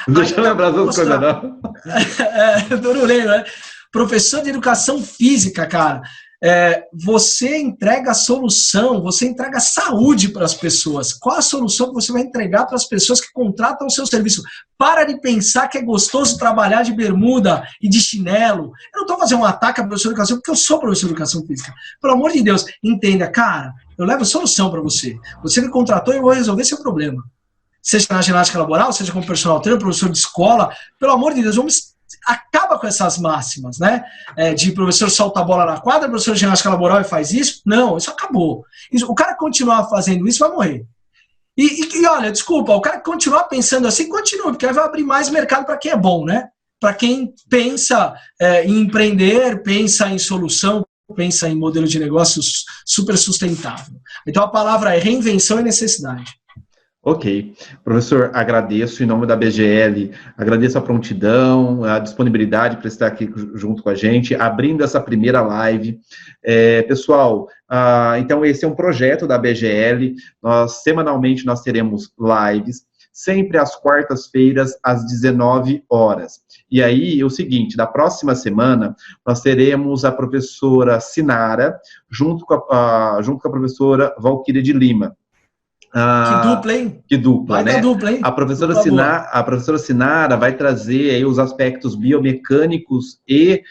Deixa eu lembrar das coisas, não. Eu não lembro, né? Professor de educação física, cara. você entrega a solução, você entrega saúde para as pessoas. Qual a solução que você vai entregar para as pessoas que contratam o seu serviço? Para de pensar que é gostoso trabalhar de bermuda e de chinelo. Eu não estou fazendo um ataque à professora de educação, porque eu sou professor de educação física. Pelo amor de Deus, entenda, cara, eu levo solução para você. Você me contratou e eu vou resolver seu problema. Seja na ginástica laboral, seja como personal trainer, professor de escola, pelo amor de Deus, acaba com essas máximas, né? De professor solta a bola na quadra, professor de ginástica laboral e faz isso. Não, isso acabou. O cara que continuar fazendo isso vai morrer. E olha, desculpa, o cara que continuar pensando assim, continua, porque aí vai abrir mais mercado para quem é bom, né? Para quem pensa em empreender, pensa em solução, pensa em modelo de negócios super sustentável. Então a palavra é reinvenção e necessidade. Ok. Professor, agradeço em nome da BGL, agradeço a prontidão, a disponibilidade para estar aqui junto com a gente, abrindo essa primeira live. Pessoal, então esse é um projeto da BGL, semanalmente nós teremos lives, sempre às quartas-feiras, às 19 horas. E aí, é o seguinte, da próxima semana, nós teremos a professora Sinara, junto com a professora Valquíria de Lima. Que dupla, hein? Que dupla, vai né? Dar dupla, hein? A professora Sinara vai trazer aí os aspectos biomecânicos e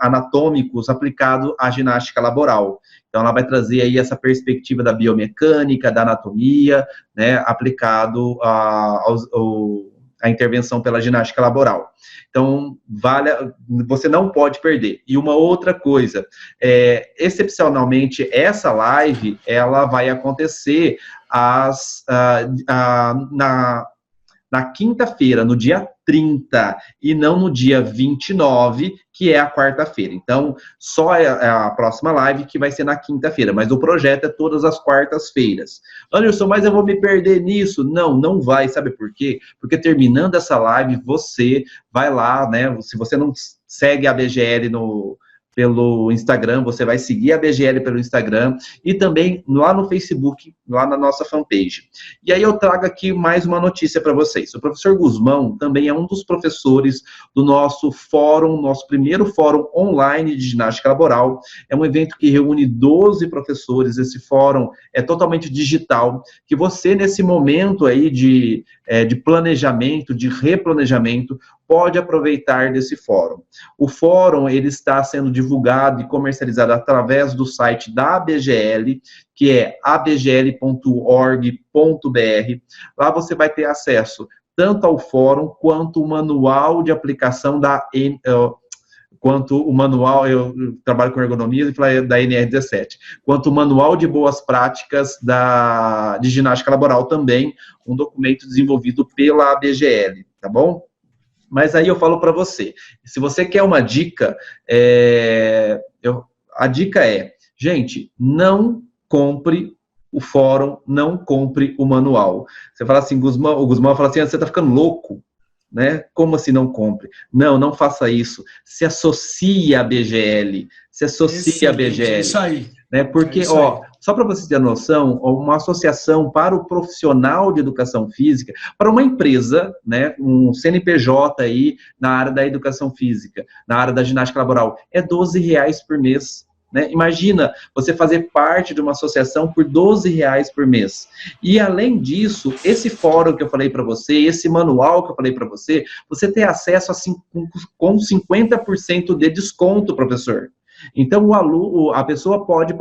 anatômicos aplicados à ginástica laboral. Então, ela vai trazer aí essa perspectiva da biomecânica, da anatomia, né, aplicado a intervenção pela ginástica laboral. Então, você não pode perder. E uma outra coisa, excepcionalmente, essa live, ela vai acontecer na quinta-feira, no dia 30, e não no dia 29, que é a quarta-feira. Então, só a próxima live que vai ser na quinta-feira, mas o projeto é todas as quartas-feiras. Anderson, mas eu vou me perder nisso? Não, não vai, sabe por quê? Porque terminando essa live, você vai lá, né, se você não segue a BGL pelo Instagram, você vai seguir a BGL pelo Instagram e também lá no Facebook, lá na nossa fanpage. E aí eu trago aqui mais uma notícia para vocês. O professor Guzmão também é um dos professores do nosso fórum, nosso primeiro fórum online de ginástica laboral. É um evento que reúne 12 professores. Esse fórum é totalmente digital, que você, nesse momento aí de planejamento, de replanejamento, pode aproveitar desse fórum. O fórum, ele está sendo divulgado e comercializado através do site da ABGL, que é abgl.org.br. Lá você vai ter acesso tanto ao fórum, quanto o manual de aplicação eu trabalho com ergonomia e falei da NR17, quanto o manual de boas práticas de ginástica laboral também, um documento desenvolvido pela ABGL, tá bom? Mas aí eu falo para você, se você quer uma dica, a dica é, gente, não compre o fórum, não compre o manual. Você fala assim, o Guzmão fala assim, você está ficando louco, né? Como assim não compre? Não, não faça isso. Se associe à BGL, à BGL. Isso aí. Né? Porque, só para vocês terem noção, uma associação para o profissional de educação física, para uma empresa, né, um CNPJ aí na área da educação física, na área da ginástica laboral, é R$12 por mês. Né? Imagina você fazer parte de uma associação por R$12 por mês. E, além disso, esse fórum que eu falei para você, esse manual que eu falei para você, você tem acesso com 50% de desconto, professor. Então, a pessoa pode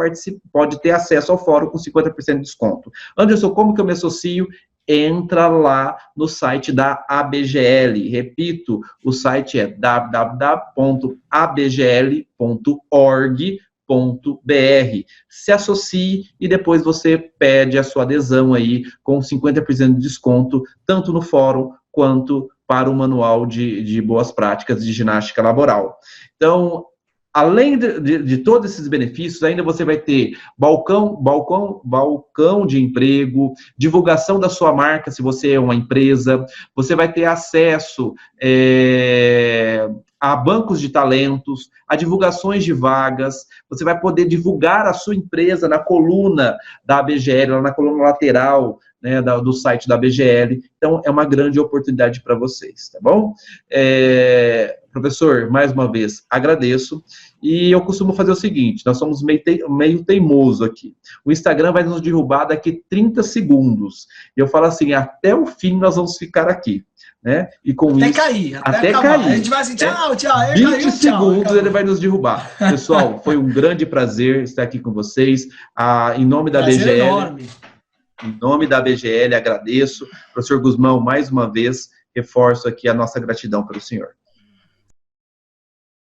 ter acesso ao fórum com 50% de desconto. Anderson, como que eu me associo? Entra lá no site da ABGL. Repito, o site é www.abgl.org.br. Se associe e depois você pede a sua adesão aí com 50% de desconto, tanto no fórum quanto para o manual de boas práticas de ginástica laboral. Então, além de todos esses benefícios, ainda você vai ter balcão de emprego, divulgação da sua marca, se você é uma empresa, você vai ter acesso a bancos de talentos, a divulgações de vagas, você vai poder divulgar a sua empresa na coluna da ABGL, na coluna lateral né, do site da BGL. Então, é uma grande oportunidade para vocês, tá bom? Professor, mais uma vez, agradeço. E eu costumo fazer o seguinte, nós somos meio teimoso aqui. O Instagram vai nos derrubar daqui 30 segundos. E eu falo assim, até o fim nós vamos ficar aqui. Né? E com até isso, cair, até acabar. cair. A gente vai assim, tchau, tchau. 20 segundos tchau, ele vai nos derrubar. Pessoal, foi um grande prazer estar aqui com vocês. Em nome da prazer BGL. Enorme. Em nome da BGL, agradeço. Professor Gusmão, mais uma vez, reforço aqui a nossa gratidão pelo senhor.